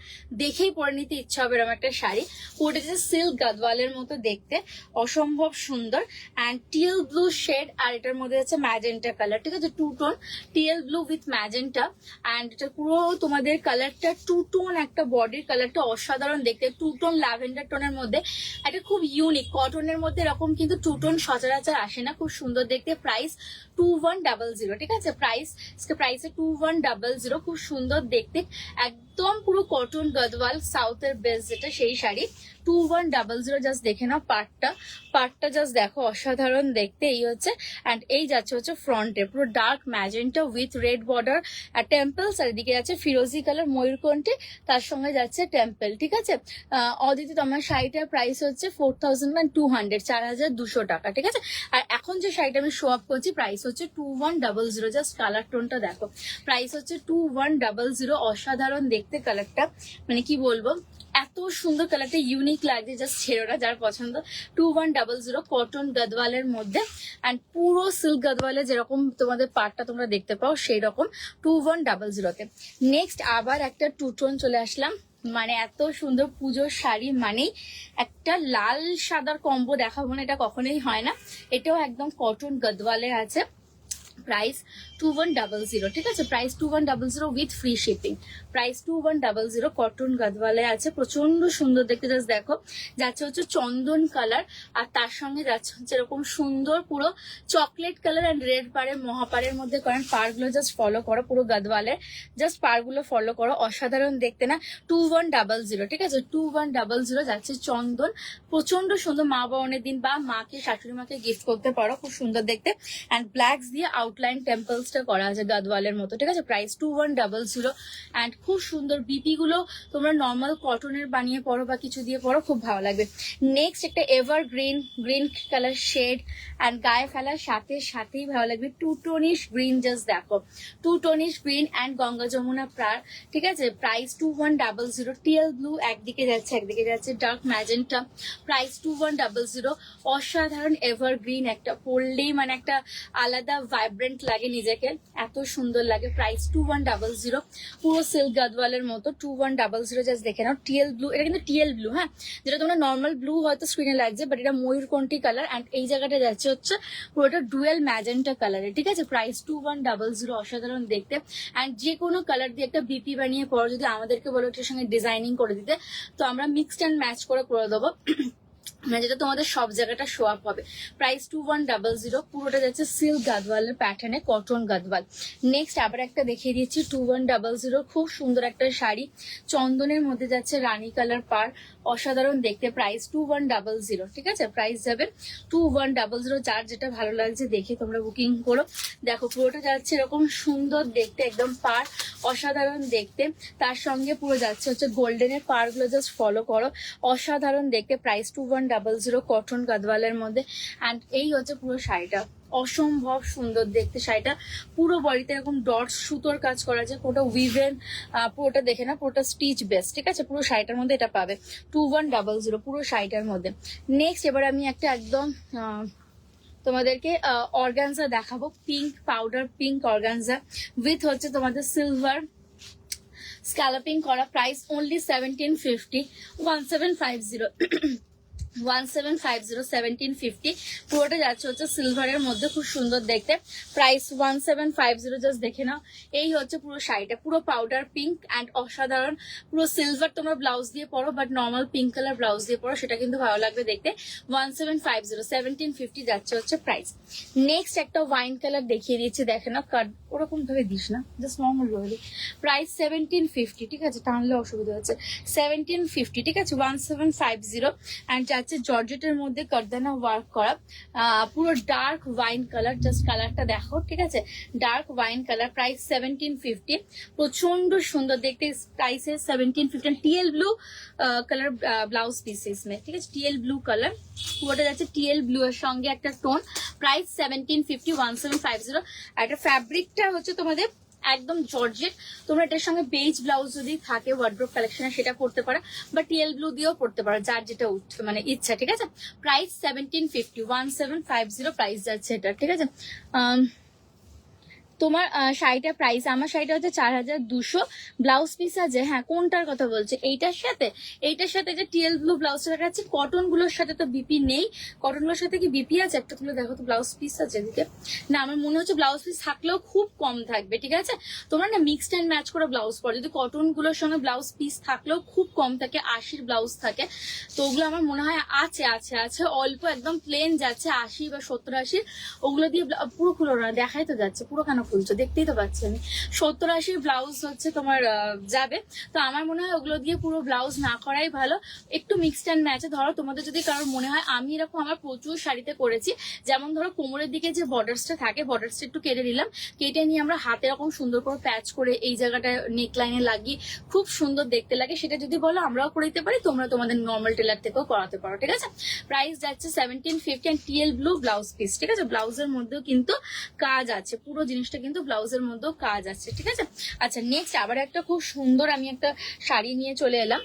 দেখেই পরে নিতে ইচ্ছা হবে এরকম একটা শাড়ি। পুরোটা যে সিল্ক গাদওয়ালের মতো দেখতে, অসম্ভব সুন্দর। অ্যান্ড টিএল ব্লু শেড, আর এটার মধ্যে আছে ম্যাজেন্টা কালার, ঠিক আছে। Two tone teal blue with magenta. And এটা পুরো তোমাদের কালারটা টু টোন, একটা বডির কালারটা অসাধারণ দেখতে, টু টোন ল্যাভেন্ডার টোনের মধ্যে। এটা খুব ইউনিক, কটনের মধ্যে এরকম কিন্তু টু টোন সচরাচর আসে না, খুব সুন্দর দেখতে। প্রাইস 2100, ঠিক আছে। প্রাইস প্রাইসে 2100, খুব সুন্দর দেখতে, একদম পুরো কটন গদওয়াল সাউথের বেস্ট যেটা, সেই শাড়ি 2100। জাস্ট দেখে নাও পার্টটা জাস্ট দেখো, অসাধারণ দেখতে। এই হচ্ছে, অ্যান্ড এই যাচ্ছে হচ্ছে ফ্রন্টে পুরো dark magenta with red border আর টেম্পলস, আর এদিকে যাচ্ছে ফিরোজি কালার ময়ূরকণ্ঠে, তার সঙ্গে যাচ্ছে টেম্পল, ঠিক আছে। অদিতি তোমার শাড়িটার প্রাইস হচ্ছে 4200, 4200 টাকা, ঠিক আছে। আর এখন যে শাড়িটা আমি শো আপ করছি প্রাইস হচ্ছে 2100। জাস্ট কালার টোনটা দেখো, প্রাইস হচ্ছে 2100। অসাধারণ দেখতে কালারটা, মানে কি বলবো, এত সুন্দর কালারটা, ইউনিক লাগছে, জাস্ট ছেড়ো না যার পছন্দ। 2100 কটন গদওয়ালের মধ্যে, অ্যান্ড পুরো সিল্ক গদওয়ালে যেরকম তোমাদের পার্টটা তোমরা দেখতে পাও সেই রকম 2100-তে। নেক্সট আবার একটা টু টোন চলে আসলাম, মানে এত সুন্দর পুজোর শাড়ি মানেই একটা লাল সাদার কম্বো দেখাবো না, এটা কখনোই হয় না। এটাও একদম কটন গদওয়ালে আছে। প্রাইস 2100, ঠিক আছে। Price 2100 with free shipping. Price 2100, cotton গদওয়ালে আছে, প্রচন্ড সুন্দর দেখতে। জাস্ট দেখো, যাচ্ছে হচ্ছে চন্দন কালার, আর তার সঙ্গে যাচ্ছে হচ্ছে এরকম সুন্দর পুরো চকলেট কালার অ্যান্ড রেড পাড়ের, মহাপাড়ের মধ্যে করেন। পাড়গুলো জাস্ট ফলো করো, পুরো গদওয়ালের জাস্ট পাড়গুলো ফলো করো, অসাধারণ দেখতে না। 2100, ঠিক আছে। 2100 যাচ্ছে চন্দন, প্রচন্ড সুন্দর। মা বাবনের দিন বা মাকে, শাশুড়ি মাকে গিফট করতে পারো, খুব সুন্দর দেখতে। অ্যান্ড ব্ল্যাকস দিয়ে আউটলাইন টেম্পলসটা করা আছে গদওয়ালের মতো, ঠিক আছে। প্রাইস 2100। অ্যান্ড খুব সুন্দর বিপি গুলো তোমরা নর্মাল কটনের বানিয়ে পরো বা কিছু দিয়ে পরো, খুব ভালো লাগবে। নেক্সট একটা evergreen colour shade, and গায়ে ফেলার সাথেই ভালো লাগবে। টু টোনিশ গ্রিন, জাস্ট দেখো, two tonish green and Ganga Jamuna প্রার, ঠিক আছে। প্রাইস 2100। টিএল ব্লু একদিকে যাচ্ছে, একদিকে যাচ্ছে ডার্ক ম্যাজেন্টা। প্রাইস 2100। অসাধারণ এভার গ্রিন, একটা পরলেই মানে একটা আলাদা ভাইব্রেন্ট লাগে নিজেকে, এত সুন্দর লাগে। প্রাইস 2100, পুরো সিল্ক গাদওয়ালের মতো 2100। জাস্ট দেখে নাও, টিএল ব্লু, এটা কিন্তু টিএল ব্লু, হ্যাঁ, যেটা তোমরা নর্মাল ব্লু হয়তো স্ক্রিনে লাগছে, বাট এটা ময়ূরকণ্ঠী কালার। অ্যান্ড এই জায়গাটা যাচ্ছে হচ্ছে পুরোটা ডুয়েল ম্যাজেন্টা কালারে, ঠিক আছে। প্রাইস 2100, অসাধারণ দেখতে। অ্যান্ড যে কোনো কালার দিয়ে একটা বিপি বানিয়ে পরো, যদি আমাদেরকে বলো এটার সঙ্গে ডিজাইনিং করে দিতে, তো আমরা মিক্সড অ্যান্ড ম্যাচ করে দেবো, মানে যেটা তোমাদের সব জায়গাটা শো আপ হবে। প্রাইস 2100, পুরোটা যাচ্ছে সিল্ক গাদওয়ালের প্যাটার্নে, কটন গাদওয়াল। নেক্সট আবার একটা দেখিয়ে দিচ্ছি 2100, খুব সুন্দর একটা শাড়ি, চন্দনের মধ্যে যাচ্ছে রানী কালার পার, অসাধারণ দেখতে। প্রাইস 2100, ঠিক আছে। প্রাইস যাবে 2100। যার যেটা ভালো লাগছে দেখে তোমরা বুকিং করো। দেখো পুরোটা যাচ্ছে এরকম সুন্দর দেখতে, একদম পার, অসাধারণ দেখতে। তার সঙ্গে পুরো যাচ্ছে হচ্ছে গোল্ডেনের পারগুলো, জাস্ট ফলো করো, অসাধারণ দেখতে। প্রাইস 2100, কটন গাদওয়ালের মধ্যে। অ্যান্ড এই হচ্ছে পুরো শাড়িটা, অসম্ভব সুন্দর দেখতে শাড়িটা। পুরো বডিতে এরকম ডটস সুতোর কাজ করা আছে, পুরোটা উইভেন, পুরোটা দেখে না, পুরোটা স্টিচ বেস, ঠিক আছে। পুরো শাড়িটার মধ্যে এটা পাবে 2100, পুরো শাড়িটার মধ্যে। নেক্সট এবার আমি একটা একদম তোমাদেরকে অর্গানজা দেখাবো, pink, powder pink organza with হচ্ছে তোমাদের সিলভার স্ক্যালাপিং করা। Price only 1750, 1750। 1750 1750 পুরোটা যাচ্ছে হচ্ছে সিলভারের মধ্যে, খুব সুন্দর দেখতে। প্রাইস 1750, জাস্ট দেখে নাও। এই হচ্ছে পুরো শাড়িটা, পুরো পাউডার পিঙ্ক অ্যান্ড অসাধারণ। পুরো সিলভার তোমরা ব্লাউজ দিয়ে পরো, but normal pink colour blouse দিয়ে পরো, সেটা কিন্তু ভালো লাগবে দেখতে। 1750 1750 যাচ্ছে হচ্ছে প্রাইস। নেক্সট একটা ওয়াইন কালার দেখিয়ে দিচ্ছি, দেখে নাও। কাট ওরকম ভাবে দিস না, জাস্ট নর্মাল রয়েছে। প্রাইস 1750, ঠিক আছে, টানলে অসুবিধা হচ্ছে। 1750, ঠিক আছে, 1750 অ্যান্ড যাচ্ছে জর্জেটের মধ্যে কারদানা ওয়ার্ক করা, পুরো ডার্ক ওয়াইন কালার। জাস্ট কালারটা দেখো, ঠিক আছে, ডার্ক ওয়াইন কালার। প্রাইস 1750, প্রচন্ড সুন্দর দেখতে। Prices 1750। TL blue colour blouse piece इसमें, ঠিক আছে, টিএল ব্লু কালার পুরোটা যাচ্ছে টিএল ব্লু এর সঙ্গে একটা টোন। প্রাইস 1750 1750। আর এটা ফ্যাব্রিকটা হচ্ছে তোমাদের একদম জর্জেট। তোমরা এটার সঙ্গে বেজ ব্লাউজ যদি থাকে ওয়ার্ড্রোব কালেকশনে সেটা পড়তে পারো, বা টিএল ব্লু দিয়েও পড়তে পারো, যার যেটা মানে ইচ্ছা, ঠিক আছে। প্রাইস 1750 1750 প্রাইস যাচ্ছে এটা, ঠিক আছে। তোমার শাড়িটার প্রাইস, আমার শাড়িটা হচ্ছে 4200। ব্লাউজ পিস আছে, হ্যাঁ কোনটার কথা বলছে, এইটার সাথে যে টিএল ব্লু ব্লাউজটা দেখাচ্ছি, কটন গুলোর সাথে তো বিপি নেই। কটন গুলোর সাথে কি বিপি আছে? একটা তুলে দেখো তো, ব্লাউজ পিস আছে এদিকে। না, আমার মনে হচ্ছে ব্লাউজ পিস থাকলেও খুব কম থাকবে, ঠিক আছে। তোমরা না মিক্সড অ্যান্ড ম্যাচ করে ব্লাউজ পরো, যদি কটন গুলোর সঙ্গে ব্লাউজ পিস থাকলেও খুব কম থাকে, 80 ব্লাউজ থাকে। তো ওগুলো আমার মনে হয় আছে অল্প, একদম প্লেন যাচ্ছে 80 বা 70-80। ওগুলো দিয়ে পুরো খুলো না, দেখাই তো যাচ্ছে, পুরো কেন খুলছো, দেখতেই তো পাচ্ছি আমি। 70-80 ব্লাউজ হচ্ছে তোমার যাবে। তো আমার মনে হয় ওগুলো দিয়ে পুরো ব্লাউজ না করাই ভালো, একটু মিক্সড অ্যান্ড ম্যাচে। ধরো তোমাদের যদি কারোর মনে হয়, আমি এরকম আমার প্রচুর শাড়িতে করেছি, যেমন ধরো কোমরের দিকে যে বর্ডার্সটা থাকে, বর্ডার্সটা একটু কেটে নিলাম, কেটে নিয়ে আমরা হাতে এরকম সুন্দর করে প্যাচ করে এই জায়গাটা নেক লাইনে লাগিয়ে খুব সুন্দর দেখতে লাগে। সেটা যদি বলো আমরাও করে দিতে পারি, তোমরা তোমাদের নর্মাল টেলার থেকেও করাতে পারো, ঠিক আছে। প্রাইস যাচ্ছে 1750 and teal blue blouse piece, ঠিক আছে। ব্লাউজের মধ্যেও কিন্তু কাজ আছে, পুরো জিনিসটা কিন্তু ব্লাউজের মধ্যেও কাজ আছে, ঠিক আছে। আচ্ছা, নেক্সট আবার একটা খুব সুন্দর আমি একটা শাড়ি নিয়ে চলে এলাম,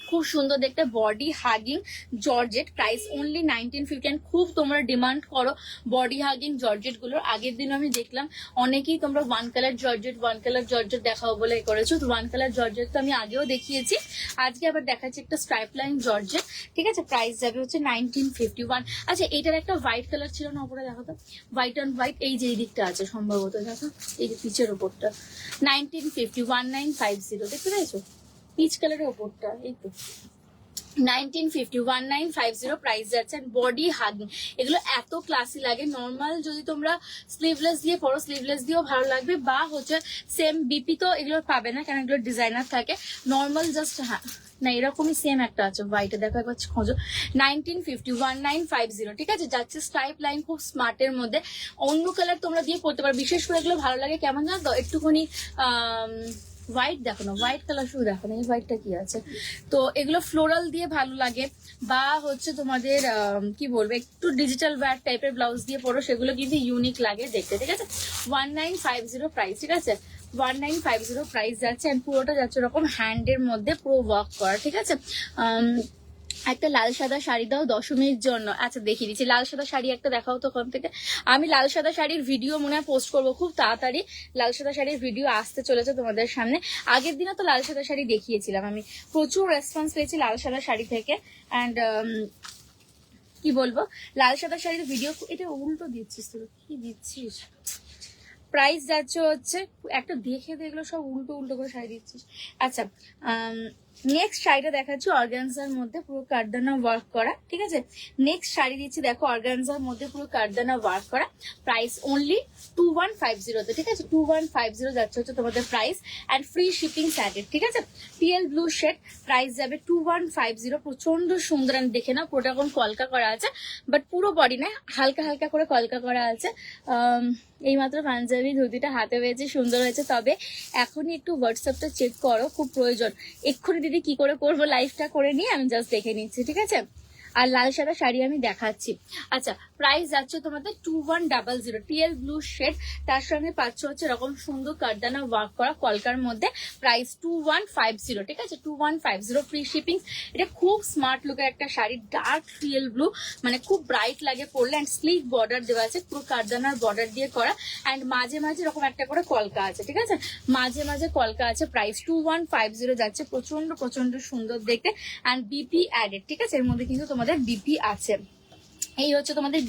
খুব সুন্দর দেখতে, body hugging georgette. Price only 1950। খুব তোমরা ডিমান্ড করো বডি হাগিং জর্জেট গুলোর। আগের দিন আমি দেখলাম অনেকেই তোমরা ওয়ান কালার জর্জেট দেখাও বলে করেছো। তো ওয়ান কালার জর্জেট তো আমি আগেও দেখিয়েছি, আজকে আবার দেখাচ্ছি একটা স্ট্রাইপ লাইন জর্জেট, ঠিক আছে। প্রাইস যাবে হচ্ছে 1951। আচ্ছা, এটার একটা হোয়াইট কালার ছিল না, ওপরে দেখো তো, হোয়াইট অ্যান্ড হোয়াইট, এই যে এই দিকটা আছে সম্ভবত, দেখো এই যে পিচের ওপরটা। 1950 1950 দেখতে পেয়েছো, পিচ কালারের ওপরটা, এই তো 1950 1950 প্রাইস যাচ্ছে। বডি হাগিং এগুলো এত ক্লাসি লাগে। নর্মাল যদি তোমরা স্লিভলেস দিয়ে পরো, স্লিভলেস দিয়েও ভালো লাগবে, বা হচ্ছে সেম বিপি তো এগুলো পাবে না, কারণ এগুলো ডিজাইনার থাকে। নর্মাল জাস্ট, হ্যাঁ না এরকমই সেম একটা আছে হোয়াইটে, দেখো একবার খোঁজো। 1950 1950, ঠিক আছে। যাচ্ছে স্ট্রাইপ লাইন, খুব স্মার্টের মধ্যে। অন্য কালার তোমরা দিয়ে পড়তে পারো, বিশেষ করে এগুলো ভালো লাগে কেমন জানো তো, একটুখানি হোয়াইট দেখো না, হোয়াইট কালার শুধু দেখো না, এই হোয়াইটটা কি আছে। তো এগুলো ফ্লোরাল দিয়ে ভালো লাগে, বা হচ্ছে তোমাদের কি বলবো, একটু ডিজিটাল ওয়্যার টাইপের ব্লাউজ দিয়ে পরো, সেগুলো কিন্তু ইউনিক লাগে দেখতে, ঠিক আছে। 1950 প্রাইস, ঠিক আছে। 1950 প্রাইস যাচ্ছে, অ্যান্ড পুরোটা যাচ্ছে ওরকম হ্যান্ডের মধ্যে পুরো ওয়ার্ক করা, ঠিক আছে। একটা লাল সাদা শাড়ি দাও দশমীর জন্য। আচ্ছা, দেখিয়ে দিচ্ছি, লাল সাদা শাড়ি একটা দেখাও তো ওখান থেকে। আমি লাল সাদা শাড়ির ভিডিও মনে হয় পোস্ট করবো খুব তাড়াতাড়ি। লাল সাদা শাড়ির ভিডিও আসতে চলেছে তোমাদের সামনে। আগের দিনও তো লাল সাদা শাড়ি দেখিয়েছিলাম আমি, প্রচুর রেসপন্স পেয়েছি লাল সাদা শাড়ি থেকে। অ্যান্ড কি বলবো, লাল সাদা শাড়ির ভিডিও, এটা উল্টো দিচ্ছিস তুই, কি দিচ্ছিস। প্রাইস যাচ্ছে হচ্ছে, একটা দেখে দেখলো সব উল্টো উল্টো করে শাড়ি দিচ্ছিস। আচ্ছা, নেক্সট শাড়িটা দেখাচ্ছি অর্গানজার মধ্যে পুরো কারদানা ওয়ার্ক করা, ঠিক আছে। নেক্সট শাড়ি দিচ্ছি দেখো, অর্গানজার মধ্যে পুরো কারদানা ওয়ার্ক করা। প্রাইস অনলি 2150, ঠিক আছে। 2150 যাচ্ছে হচ্ছে তোমাদের প্রাইস, অ্যান্ড ফ্রি শিপিং স্যাটেড, ঠিক আছে। টিএল ব্লু শেড, প্রাইস যাবে 2150। প্রচন্ড সুন্দর, আমি দেখে না পুরোটা এখন কলকা করা আছে, বাট পুরো বডি না, হালকা হালকা করে কলকা করা আছে। এইমাত্র পাঞ্জাবি ধুতিটা হাতে পেয়েছে, সুন্দর হয়েছে। তবে এখনই একটু হোয়াটসঅ্যাপটা চেক করো, খুব প্রয়োজন। এক্ষুনি দিদি কি করে করবো, লাইভটা করে নিয়ে আমি জাস্ট দেখে নিচ্ছি, ঠিক আছে। আর লাল সাদা শাড়ি আমি দেখাচ্ছি। আচ্ছা, প্রাইস যাচ্ছে তোমাদের 2100, টিএল ব্লু শেড, তার সঙ্গে পাচ্ছ হচ্ছে এরকম সুন্দর কারদানা ওয়ার্ক করা কলকার মধ্যে। প্রাইস 2150, ঠিক আছে। 2150 ফ্রি শিপিং। এটা খুব স্মার্ট লুকের একটা শাড়ি, ডার্ক টিএল ব্লু, মানে খুব ব্রাইট লাগে পরলে। অ্যান্ড স্লিক বর্ডার দেওয়া আছে, পুরো কারদানার বর্ডার দিয়ে করা, অ্যান্ড মাঝে মাঝে এরকম একটা করে কলকা আছে, ঠিক আছে, মাঝে মাঝে কলকা আছে। প্রাইস 2150 যাচ্ছে, প্রচন্ড প্রচন্ড সুন্দর দেখতে, অ্যান্ড বিপি অ্যাডেড, ঠিক আছে। এর মধ্যে কিন্তু তোমাদের বিপি আছে। এই হচ্ছে তোমাদের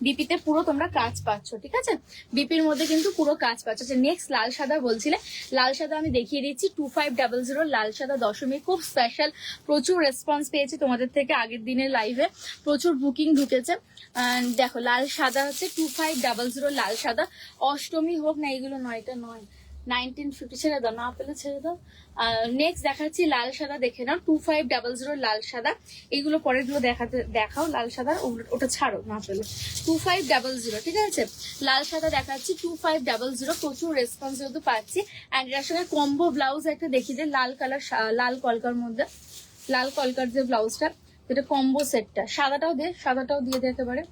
বিপিতে পুরো তোমরা কাজ পাচ্ছ, ঠিক আছে? বিপির মধ্যে কিন্তু পুরো কাজ পাচ্ছ। নেক্সট লাল সাদা বলছিলে, লাল সাদা আমি দেখিয়ে দিচ্ছি 2500 লাল সাদা দশমী, খুব স্পেশাল, প্রচুর রেসপন্স পেয়েছি তোমাদের থেকে। আগের দিনের লাইভে প্রচুর বুকিং ঢুকেছে। দেখো লাল সাদা হচ্ছে 2500 লাল সাদা, অষ্টমী হোক না, এগুলো নয়, এটা নয়, 1950 ছেড়ে দাও, না পেলে ছেড়ে দাও। নেক্সট দেখাচ্ছি লাল সাদা, দেখে নাও 2500 লাল সাদা। এইগুলো পরের গুলো দেখাও লাল সাদা, ওটা ছাড়ো না পেলে। 2500, ঠিক আছে? লাল সাদা দেখাচ্ছি 2500, প্রচুর রেসপন্স যেহেতু পাচ্ছি। অ্যান্ড এর সঙ্গে কম্বো ব্লাউজ একটা দেখিয়ে দেয়, লাল কালার, লাল কলকার মধ্যে, লাল কলকার যে ব্লাউজটা, যেটা কম্বো সেটটা, সাদাটাও দিয়ে দিতে পারে।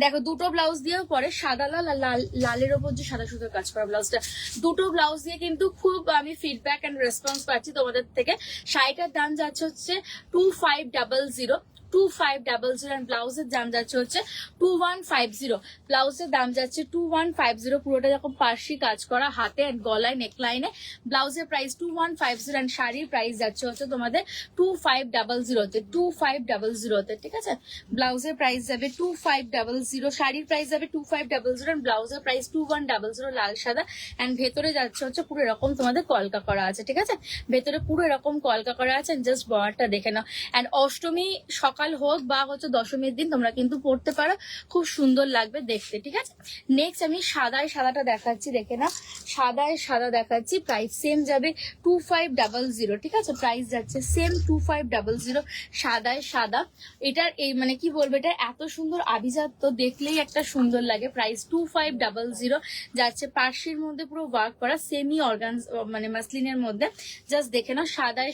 দেখো দুটো ব্লাউজ দিয়েও পরে, সাদা লাল আর লালের ওপর যে সাদা সুতোর কাজ করা ব্লাউজটা, দুটো ব্লাউজ দিয়ে কিন্তু খুব আমি ফিডব্যাক এন্ড রেসপন্স পাচ্ছি তোমাদের থেকে। শাড়িটার দাম যাচ্ছে হচ্ছে 2500, 2500, and ব্লাউজের দাম যাচ্ছে হচ্ছে 2150। ব্লাউজের দাম যাচ্ছে 2150, পুরোটা যখন পার্সি কাজ করা, হাতে গলায় নেকলাইনে, ব্লাউজের প্রাইস 2150, and শাড়ির প্রাইস যাচ্ছে হচ্ছে তোমাদের 2500-তে, 2500-তে, ঠিক আছে? ব্লাউজের প্রাইস যাবে 2500, শাড়ির প্রাইস যাবে 2500, and ব্লাউজের প্রাইস 2100 লাল সাদা। অ্যান্ড ভেতরে যাচ্ছে হচ্ছে পুরো এরকম তোমাদের কলকা করা আছে, ঠিক আছে? ভেতরে পুরো এরকম কলকা করা আছে, জাস্ট বর্ডারটা দেখে নাও। অ্যান্ড অষ্টমী সকাল হোক বা হচ্ছে দশমীর দিন তোমরা কিন্তু পড়তে পারো, খুব সুন্দর লাগবে দেখতে, ঠিক আছে? নেক্সট আমি সাদাটা দেখাচ্ছি, দেখে না, সাদা দেখাচ্ছি, প্রাইস সেম যাবে 2500, ঠিক আছে? প্রাইস যাচ্ছে সেম 2500, সাদা। এটার এই মানে কি বলবো, এটা এত সুন্দর আভিজাত, তো দেখলেই একটা সুন্দর লাগে। প্রাইস 2500 যাচ্ছে, পার্সির মধ্যে পুরো ওয়ার্ক করা, সেমি অর্গানজ মানে মাসলিনের মধ্যে, জাস্ট দেখে নাও,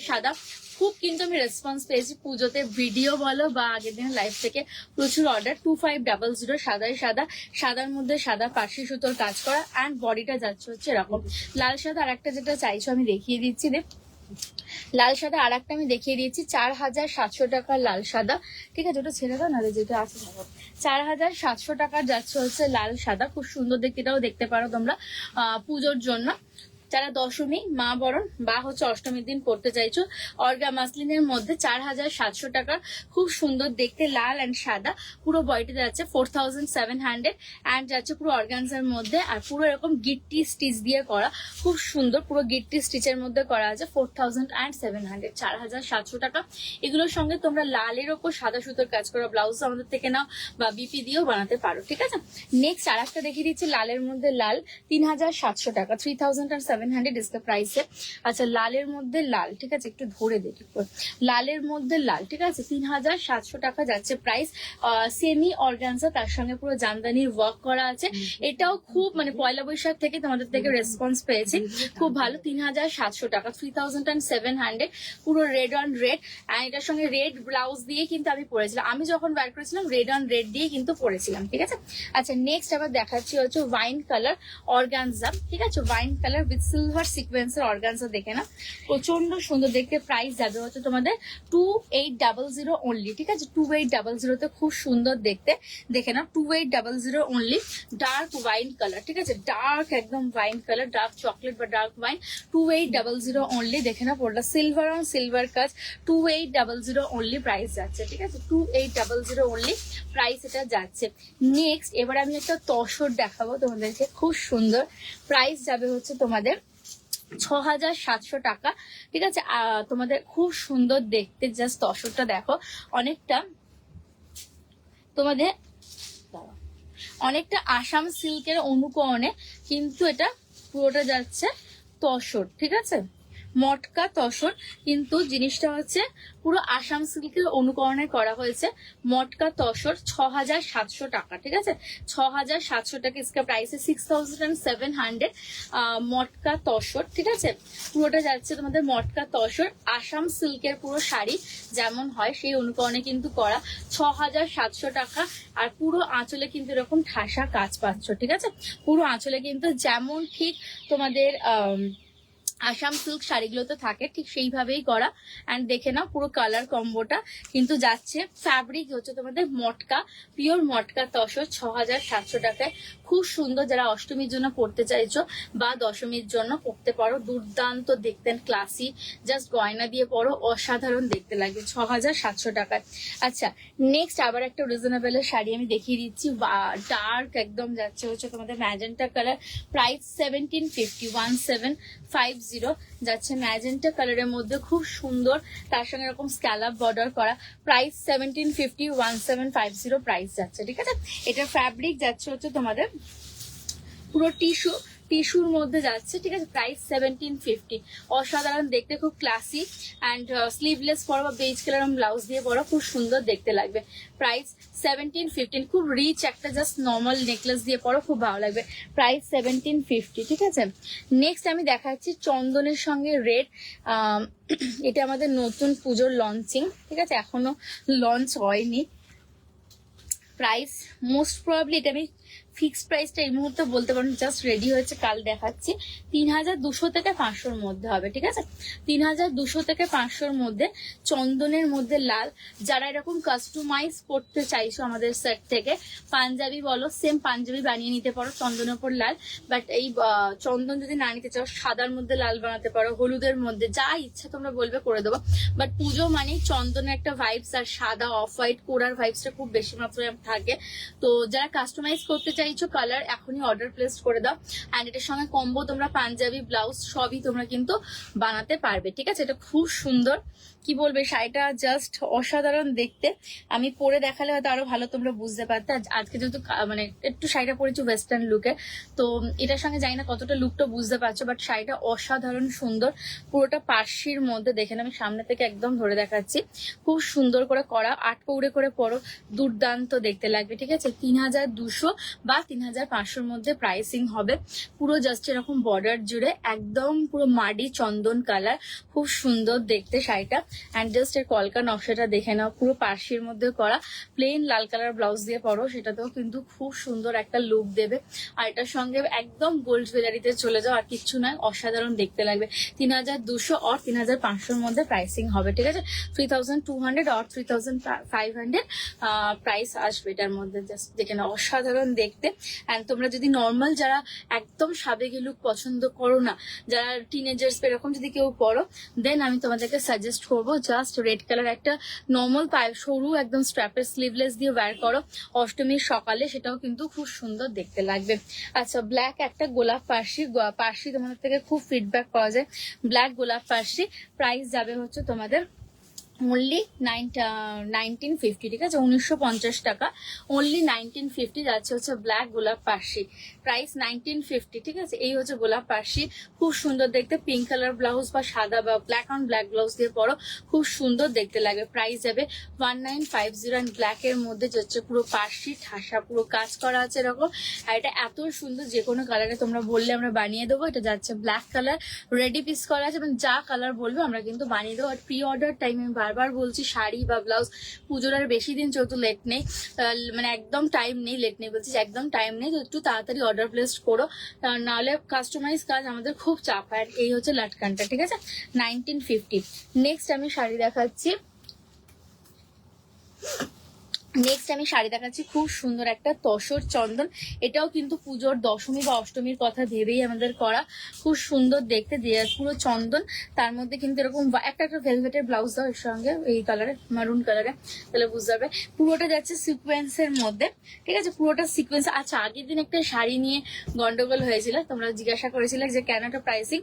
সাদা। খুব কিন্তু আমি রেসপন্স পেয়েছি পুজোতে, ভিডিও বলো বা আগের দিনের লাইভ থেকে প্রচুর অর্ডার। 2500, সাদার মধ্যে সাদা পার্সি সুতোর কাজ করা, অ্যান্ড বডিটা যাচ্ছে হচ্ছে এরকম। লাল সাদা আর একটা যেটা চাইছো আমি দেখিয়ে দিচ্ছি, লাল সাদা আর একটা আমি দেখিয়ে দিয়েছি 4700 টাকার লাল সাদা, ঠিক আছে? ওটা ছেড়ে দাও না, যেটা আছে 4700 টাকার যাচ্ছে হচ্ছে লাল সাদা, খুব সুন্দর দেখতে, এটাও দেখতে পারো তোমরা পুজোর জন্য, যারা দশমী, মা বরণ বা হচ্ছে অষ্টমীর দিন পড়তে চাইছো। অর্গা মাসলিনের মধ্যে 4700 টাকার, খুব সুন্দর দেখতে, লাল অ্যান্ড সাদা। পুরো বডিতে যাচ্ছে 4700, অ্যান্ড যাচ্ছে পুরো অর্গানজার মধ্যে, আর পুরো এরকম গিট্টি স্টিচ দিয়ে করা, খুব সুন্দর, পুরো গিট্টি স্টিচের মধ্যে করা আছে। 4700, 4700 টাকা। এগুলোর সঙ্গে তোমরা লালের ওপর সাদা সুতোর কাজ করা ব্লাউজ আমাদের থেকে নাও বা বিপি দিয়েও বানাতে পারো, ঠিক আছে? নেক্সট আর একটা দেখিয়ে দিচ্ছি, লালের মধ্যে লাল 3700 টাকা, 3700 ইসকা প্রাইসে। আচ্ছা, লালের মধ্যে লাল, ঠিক আছে? একটু ধরে দেখি, লালের মধ্যে লাল, ঠিক আছে? 3700 টাকা যাচ্ছে প্রাইস, সেমি অর্গানজা, তার সঙ্গে পুরো জামদানির ওয়ার্ক করা আছে। এটাও খুব মানে পয়লা বৈশাখ থেকে তোমাদের থেকে রেসপন্স পেয়েছি, খুব ভালো। 3700 টাকা, 3700, পুরো রেড অন রেড, অ্যান্ড এটার সঙ্গে রেড ব্লাউজ দিয়ে কিন্তু আমি পরেছিলাম, আমি যখন বার করেছিলাম রেড অন রেড দিয়ে কিন্তু পরেছিলাম, ঠিক আছে? আচ্ছা, নেক্সট আবার দেখাচ্ছি হচ্ছে ওয়াইন কালার অর্গানজা, ঠিক আছে? ওয়াইন কালার উইথ সিলভার সিকোয়েন্সের অর্গানজা, দেখে না, প্রচন্ড সুন্দর দেখতে। প্রাইস যাবে হচ্ছে তোমাদের 2800 অনলি, ঠিক আছে? 2800-তে, খুব সুন্দর দেখতে, দেখে না, 2800 অনলি। ডার্ক ওয়াইন কালার, ঠিক আছে? ডার্ক একদম ওয়াইন কালার, ডার্ক চকলেট বা ডার্ক ওয়াইন, 2800 অনলি, দেখে না, পড়লা সিলভার অন সিলভার কাজ, 2800 অনলি প্রাইস যাচ্ছে, ঠিক আছে? 2800 অনলি প্রাইস এটা যাচ্ছে। নেক্সট এবার আমি একটা তসর দেখাবো তোমাদেরকে, খুব সুন্দর, প্রাইস যাবে হচ্ছে তোমাদের 6700 টাকা, ঠিক আছে? তোমাদের খুব সুন্দর দেখতে, জাস্ট তসরটা দেখো, অনেকটা আসাম সিল্কের অনুকরণে, কিন্তু এটা পুরোটা যাচ্ছে তসর, ঠিক আছে? মটকা তসর, কিন্তু জিনিসটা হচ্ছে পুরো আসাম সিল্কের অনুকরণে করা হয়েছে। মটকা তসর 6700 টাকা, ঠিক আছে? 6700 টাকা ইসকা প্রাইসে, 6700 মটকা তসর, ঠিক আছে? পুরোটা যাচ্ছে তোমাদের মটকা তসর, আসাম সিল্কের পুরো শাড়ি যেমন হয় সেই অনুকরণে কিন্তু করা, 6700 টাকা। আর পুরো আঁচলে কিন্তু এরকম ঠাসা কাজ পাচ্ছ, ঠিক আছে? পুরো আঁচলে কিন্তু যেমন ঠিক তোমাদের আসাম সিল্ক শাড়িগুলো তো থাকে ঠিক সেইভাবেই করা। অ্যান্ড দেখে নাও পুরো কালার কম্বোটা কিন্তু যাচ্ছে। ফ্যাব্রিক হচ্ছে তোমাদের মটকা, পিওর মটকা তসর, 6,700 টাকায়। খুব সুন্দর, যারা অষ্টমীর জন্য পরতে চাইছো বা দশমীর জন্য পরতে পারো, দুর্দান্ত দেখতে, ক্লাসি, জাস্ট গয়না দিয়ে পরো, অসাধারণ দেখতে লাগবে 6,700 টাকায়। আচ্ছা, নেক্সট আবার একটা রিজনেবলের শাড়ি আমি দেখিয়ে দিচ্ছি। ডার্ক একদম যাচ্ছে হচ্ছে তোমাদের ম্যাজেন্টা কালার, প্রাইস 1750, 1750 যাচ্ছে ম্যাজেন্টা কালারের মধ্যে, খুব সুন্দর, তার সঙ্গে এরকম স্ক্যালাপ বর্ডার করা, প্রাইস 1750, 1750 প্রাইস যাচ্ছে। ঠিক আছে, এটার ফ্যাব্রিক যাচ্ছে হচ্ছে তোমাদের পুরো টিস্যুর মধ্যে যাচ্ছে। ঠিক আছে, প্রাইস 1750, অসাধারণ দেখতে, খুব ক্লাসি। অ্যান্ড স্লিভলেস পরো বা বেজ কালার ব্লাউজ দিয়ে পরো, খুব সুন্দর দেখতে লাগবে। প্রাইস 1750, খুব রিচ একটা, জাস্ট নর্মাল নেকলেস দিয়ে পরো, খুব ভালো লাগবে। প্রাইস 1750। ঠিক আছে, নেক্সট আমি দেখাচ্ছি চন্দনের সঙ্গে রেড। এটা আমাদের নতুন পুজোর লঞ্চিং। ঠিক আছে, এখনো লঞ্চ হয়নি। প্রাইস মোস্ট প্রবাবলি এটা আমি ফিক্সড প্রাইসটা এই মুহূর্তে বলতে পারবো, জাস্ট রেডি হয়েছে, কাল দেখাচ্ছি। 3,200 থেকে 500-র মধ্যে হবে। ঠিক আছে, 3,200 থেকে 500-র মধ্যে, চন্দনের মধ্যে লাল। যারা এরকম কাস্টমাইজ করতে চাইছো আমাদের সেট থেকে, পাঞ্জাবি বলো, সেম পাঞ্জাবি বানিয়ে নিতে পারো চন্দনের উপর লাল। বাট এই চন্দন যদি না নিতে চাও, সাদার মধ্যে লাল বানাতে পারো, হলুদের মধ্যে, যা ইচ্ছা তোমরা বলবে করে দেবো। বাট পুজো মানেই চন্দনের একটা ভাইবস, আর সাদা অফ হোয়াইট কোরার ভাইবসটা খুব বেশি মাত্রায় থাকে। তো যারা কাস্টমাইজ করতে চাইছো কালার, এখনই অর্ডার প্লেস করে দাও। অ্যান্ড এটার সঙ্গে কম্বো তোমরা পাঞ্জাবি ব্লাউজ সবই তোমরা কিন্তু বানাতে পারবে। ঠিক আছে, এটা খুব সুন্দর, কি বলবে, শাড়িটা জাস্ট অসাধারণ দেখতে। আমি পরে দেখালে হয়তো আরো ভালো তোমরা বুঝতে পারতে। আজকে যেহেতু মানে একটু শাড়িটা পরেছি ওয়েস্টার্ন লুকে, তো এটার সঙ্গে জানি না কতটা লুকটা বুঝতে পারছো, বাট শাড়িটা অসাধারণ সুন্দর, পুরোটা পার্সির মধ্যে। দেখেন আমি সামনে থেকে একদম ধরে দেখাচ্ছি, খুব সুন্দর করে করা, আটকৌড়ে করে পরো, দুর্দান্ত দেখতে লাগবে। ঠিক আছে, 3,200 বা 3,500-র মধ্যে প্রাইসিং হবে। পুরো জাস্ট এরকম বর্ডার জুড়ে একদম পুরো মাডি চন্দন কালার, খুব সুন্দর দেখতে শাড়িটা। অ্যান্ড জাস্ট এর কলকা নকশাটা দেখে নাও, পুরো পার্সির মধ্যে করা, প্লেন লাল কালার ব্লাউজ দিয়ে পরো, সেটাতেও কিন্তু খুব সুন্দর একটা লুক দেবে। আর এটার সঙ্গে একদম গোল্ড জুয়েলারিতে চলে যাও, আর কিচ্ছু নয়, অসাধারণ দেখতে লাগবে। 3,200 আর 3,500-র মধ্যে প্রাইসিং হবে। ঠিক আছে, 3,200 আর 3,500 প্রাইস আসবে এটার মধ্যে। জাস্ট দেখে নাও, অসাধারণ দেখতে। অ্যান্ড তোমরা যদি নর্মাল, যারা একদম সাবেকি লুক পছন্দ করো না, যারা টিনেজার্স এরকম যদি কেউ পরো, দেন আমি তোমাদেরকে সাজেস্ট করবো জাস্ট রেড কালার একটা নর্মাল পায়ে সরু একদম স্ট্র্যাপের স্লিভলেস দিয়ে ওয়্যার করো অষ্টমীর সকালে, সেটাও কিন্তু খুব সুন্দর দেখতে লাগবে। আচ্ছা, ব্ল্যাক একটা গোলাপ পার্সি তোমাদের থেকে খুব ফিডব্যাক পাওয়া যায়, ব্ল্যাক গোলাপ পার্সি, প্রাইস যাবে হচ্ছে তোমাদের অনলি 1950। ঠিক আছে, 1950 টাকা, অনলি 1950 যাচ্ছে হচ্ছে ব্ল্যাক গোলাপ পার্সি, প্রাইস 1950। ঠিক আছে, এই হচ্ছে গোলাপ পার্সি, খুব সুন্দর দেখতে, পিঙ্ক কালার ব্লাউজ বা সাদা বা ব্ল্যাক অন ব্ল্যাক ব্লাউজ দিয়ে পরো, খুব সুন্দর দেখতে লাগে। প্রাইস যাবে 1950। অ্যান্ড ব্ল্যাক এর মধ্যে যাচ্ছে পুরো পার্সি ঠাসা, পুরো কাজ করা আছে এরকম। আর এটা এত সুন্দর, যে কোনো কালারে তোমরা বললে আমরা বানিয়ে দেবো। এটা যাচ্ছে ব্ল্যাক কালার, রেডি পিস করা আছে, এবং যা কালার বলবে আমরা কিন্তু বানিয়ে দেবো। আর প্রি অর্ডার টাইমে বারবার বলছি, শাড়ি বা ব্লাউজ পুজোর আর বেশি দিন যেহেতু লেট নেই, মানে একদম টাইম নেই, লেট নেই বলছি, একদম টাইম নেই, তো একটু তাড়াতাড়ি অর্ডার প্লেস করো, নাহলে কাস্টমাইজ কাজ আমাদের খুব চাপ হয়। এই হচ্ছে লাটকানটা। ঠিক আছে, 1950। নেক্সট আমি শাড়ি দেখাচ্ছি, খুব সুন্দর একটা তসর চন্দন। এটাও কিন্তু পুজোর দশমী বা অষ্টমীর কথা ভেবেই আমাদের করা, খুব সুন্দর দেখতে, পুরো চন্দন, তার মধ্যে কিন্তু এরকম একটা ভেলভেটের ব্লাউজ দাও এর সঙ্গে, এই কালারে, মারুন কালারে, তাহলে বুঝতে পারবে। পুরোটা যাচ্ছে সিকোয়েন্সের মধ্যে। ঠিক আছে, পুরোটা সিকোয়েন্স। আচ্ছা, আগের দিন একটা শাড়ি নিয়ে গন্ডগোল হয়েছিল, তোমরা জিজ্ঞাসা করেছিলে যে কেন একটা প্রাইসিং,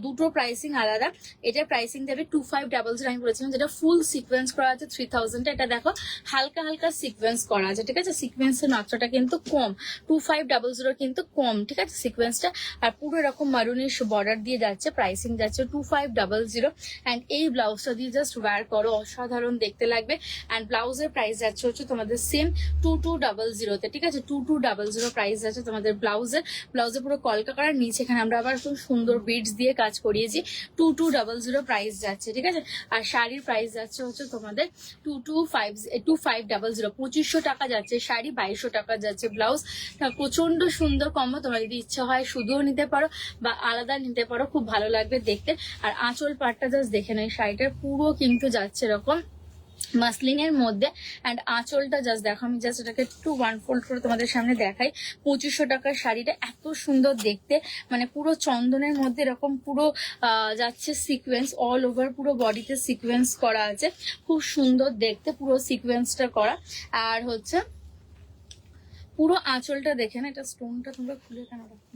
দুটো প্রাইসিং আলাদা। এটার প্রাইসিং দেবে 2500, আমি বলেছিলাম, যেটা ফুল সিকোয়েন্স করা আছে 3000। এটা দেখো হালকা হালকা সিকোয়েন্স করা আছে। ঠিক আছে, সিকোয়েন্সের মাত্রাটা কিন্তু কম, 2500 কিন্তু কম। ঠিক আছে, সিকোয়েন্সটা, আর পুরো এরকম মারুনিশ বর্ডার দিয়ে যাচ্ছে, প্রাইসিং যাচ্ছে 2500। অ্যান্ড এই ব্লাউজটা দিয়ে জাস্ট ওয়্যার করো, অসাধারণ দেখতে লাগবে। অ্যান্ড ব্লাউজের প্রাইস যাচ্ছে হচ্ছে তোমাদের সেম 2200-তে। ঠিক আছে, 2200 প্রাইস যাচ্ছে তোমাদের ব্লাউজে পুরো কলকা করার, নিচে এখানে আমরা আবার খুব সুন্দর বিডস দিয়ে কাজ করিয়েছি, 2200 প্রাইস যাচ্ছে। ঠিক আছে, আর শাড়ির প্রাইস যাচ্ছে হচ্ছে তোমাদের 2500 2500 টাকা যাচ্ছে শাড়ি, 2200 টাকা যাচ্ছে ব্লাউজ। প্রচন্ড সুন্দর কম্বো, তোমার যদি ইচ্ছা হয় শুধুও নিতে পারো বা আলাদা নিতে পারো, খুব ভালো লাগবে দেখতে। আর আঁচল পাটটা জাস্ট দেখে নেই, শাড়িটার পুরো কিন্তু যাচ্ছে এরকম মাসলিনের মধ্যে। অ্যান্ড আঁচলটা জাস্ট দেখো, আমি জাস্ট এটাকে একটু ওয়ান ফোল্ড করে তোমাদের সামনে দেখাই। 2500 টাকার শাড়িটা এত সুন্দর দেখতে, মানে পুরো চন্দনের মধ্যে এরকম পুরো যাচ্ছে সিকোয়েন্স অল ওভার, পুরো বডিতে সিকোয়েন্স করা আছে, খুব সুন্দর দেখতে পুরো সিকোয়েন্সটা করা। আর হচ্ছে পুরো আঁচলটা দেখে না, এটা স্টোনটা তোমরা খুলে কেন রাখো,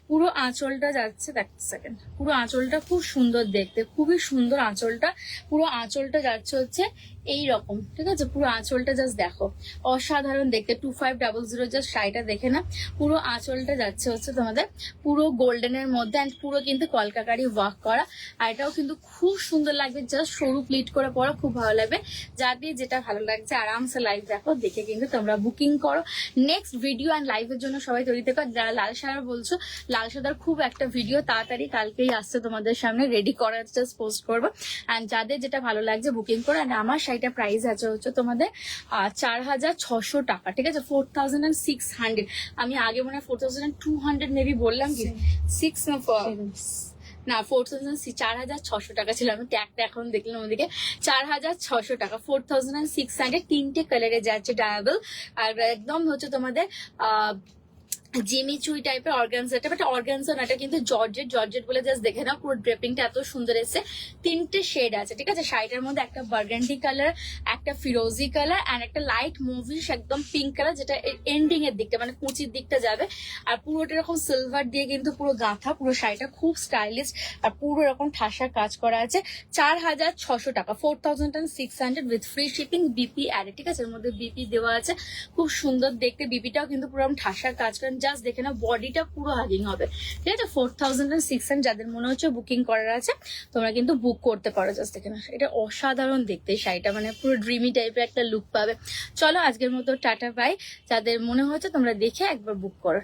পুরো আঁচলটা যাচ্ছে, দেখ সেকেন্ড, পুরো আঁচলটা খুব সুন্দর দেখতে, খুবই সুন্দর আঁচলটা। পুরো আঁচলটা যাচ্ছে হচ্ছে এই রকম, ঠিক আছে, পুরো আঁচলটা জাস্ট দেখো অসাধারণ দেখতে। 2500 জাস্ট শাড়িটা দেখে না, পুরো আঁচলটা যাচ্ছে হচ্ছে তোমাদের পুরো গোল্ডেনের মধ্যে, অ্যান্ড পুরো কিন্তু কলকাকারি ওয়ার্ক করা। আর এটাও কিন্তু খুব সুন্দর লাগবে, জাস্ট সরু প্লিট করে পরো, খুব ভালো লাগবে। যাদের যেটা ভালো লাগছে আরামসে লাইভ দেখো, দেখে কিন্তু তোমরা বুকিং করো। নেক্সট ভিডিও অ্যান্ড লাইভের জন্য সবাই তৈরি থেকো। যারা লাল সাদা বলছো, লাল সাদার খুব একটা ভিডিও তাড়াতাড়ি কালকেই আসছে তোমাদের সামনে, রেডি করার জাস্ট পোস্ট করবো। অ্যান্ড যাদের যেটা ভালো লাগছে বুকিং করো। অ্যান্ড আমার শাড়িটা প্রাইস আছে হচ্ছে তোমাদের 4600 টাকা, ঠিক আছে, 4600। আমি আগে মনে হয় 4200 মেবি বললাম কি, 4600 টাকা ছিল। আমি ট্যাগটা এখন দেখলাম ওদিকে, 4600 টাকা, 4600। তিনটে কালারে যাচ্ছে ডায়াবল। আর একদম হচ্ছে তোমাদের জিমিচুই টাইপের অর্গানজা, বাট অর্গানজা না, এটা কিন্তু জর্জেট, জর্জেট বলে জাস্ট দেখে নাও, পুরো ড্রেপিংটা এত সুন্দর এসেছে। তিনটে শেড আছে, ঠিক আছে, শাড়িটার মধ্যে একটা বার্গান্ডি কালার, একটা ফিরোজি কালার, অ্যান্ড একটা লাইট মুভিশ একদম পিঙ্ক কালার, যেটা এন্ডিং এর দিকটা মানে কুচির দিকটা যাবে। আর পুরোটা এরকম সিলভার দিয়ে কিন্তু পুরো গাঁথা, পুরো শাড়িটা খুব স্টাইলিশ, আর পুরো এরকম ঠাসার কাজ করা আছে। 4600 টাকা, 4600 উইথ ফ্রি শিপিং, বিপি অ্যাডে, ঠিক আছে, এর মধ্যে বিপি দেওয়া আছে, খুব সুন্দর দেখতে। বিপিটাও কিন্তু পুরো ঠাসার কাজ করেন, জাস্ট দেখে না বডিটা পুরো হাগিং হবে, ঠিক আছে। 4600। যাদের মনে হচ্ছে বুকিং করার আছে তোমরা কিন্তু বুক করতে পারো, জাস্ট দেখে না, এটা অসাধারণ দেখতে শাড়িটা, মানে পুরো ড্রিমি টাইপের একটা লুক পাবে। চলো আজকের মতো টাটা বাই। যাদের মনে হচ্ছে তোমরা দেখে একবার বুক করো।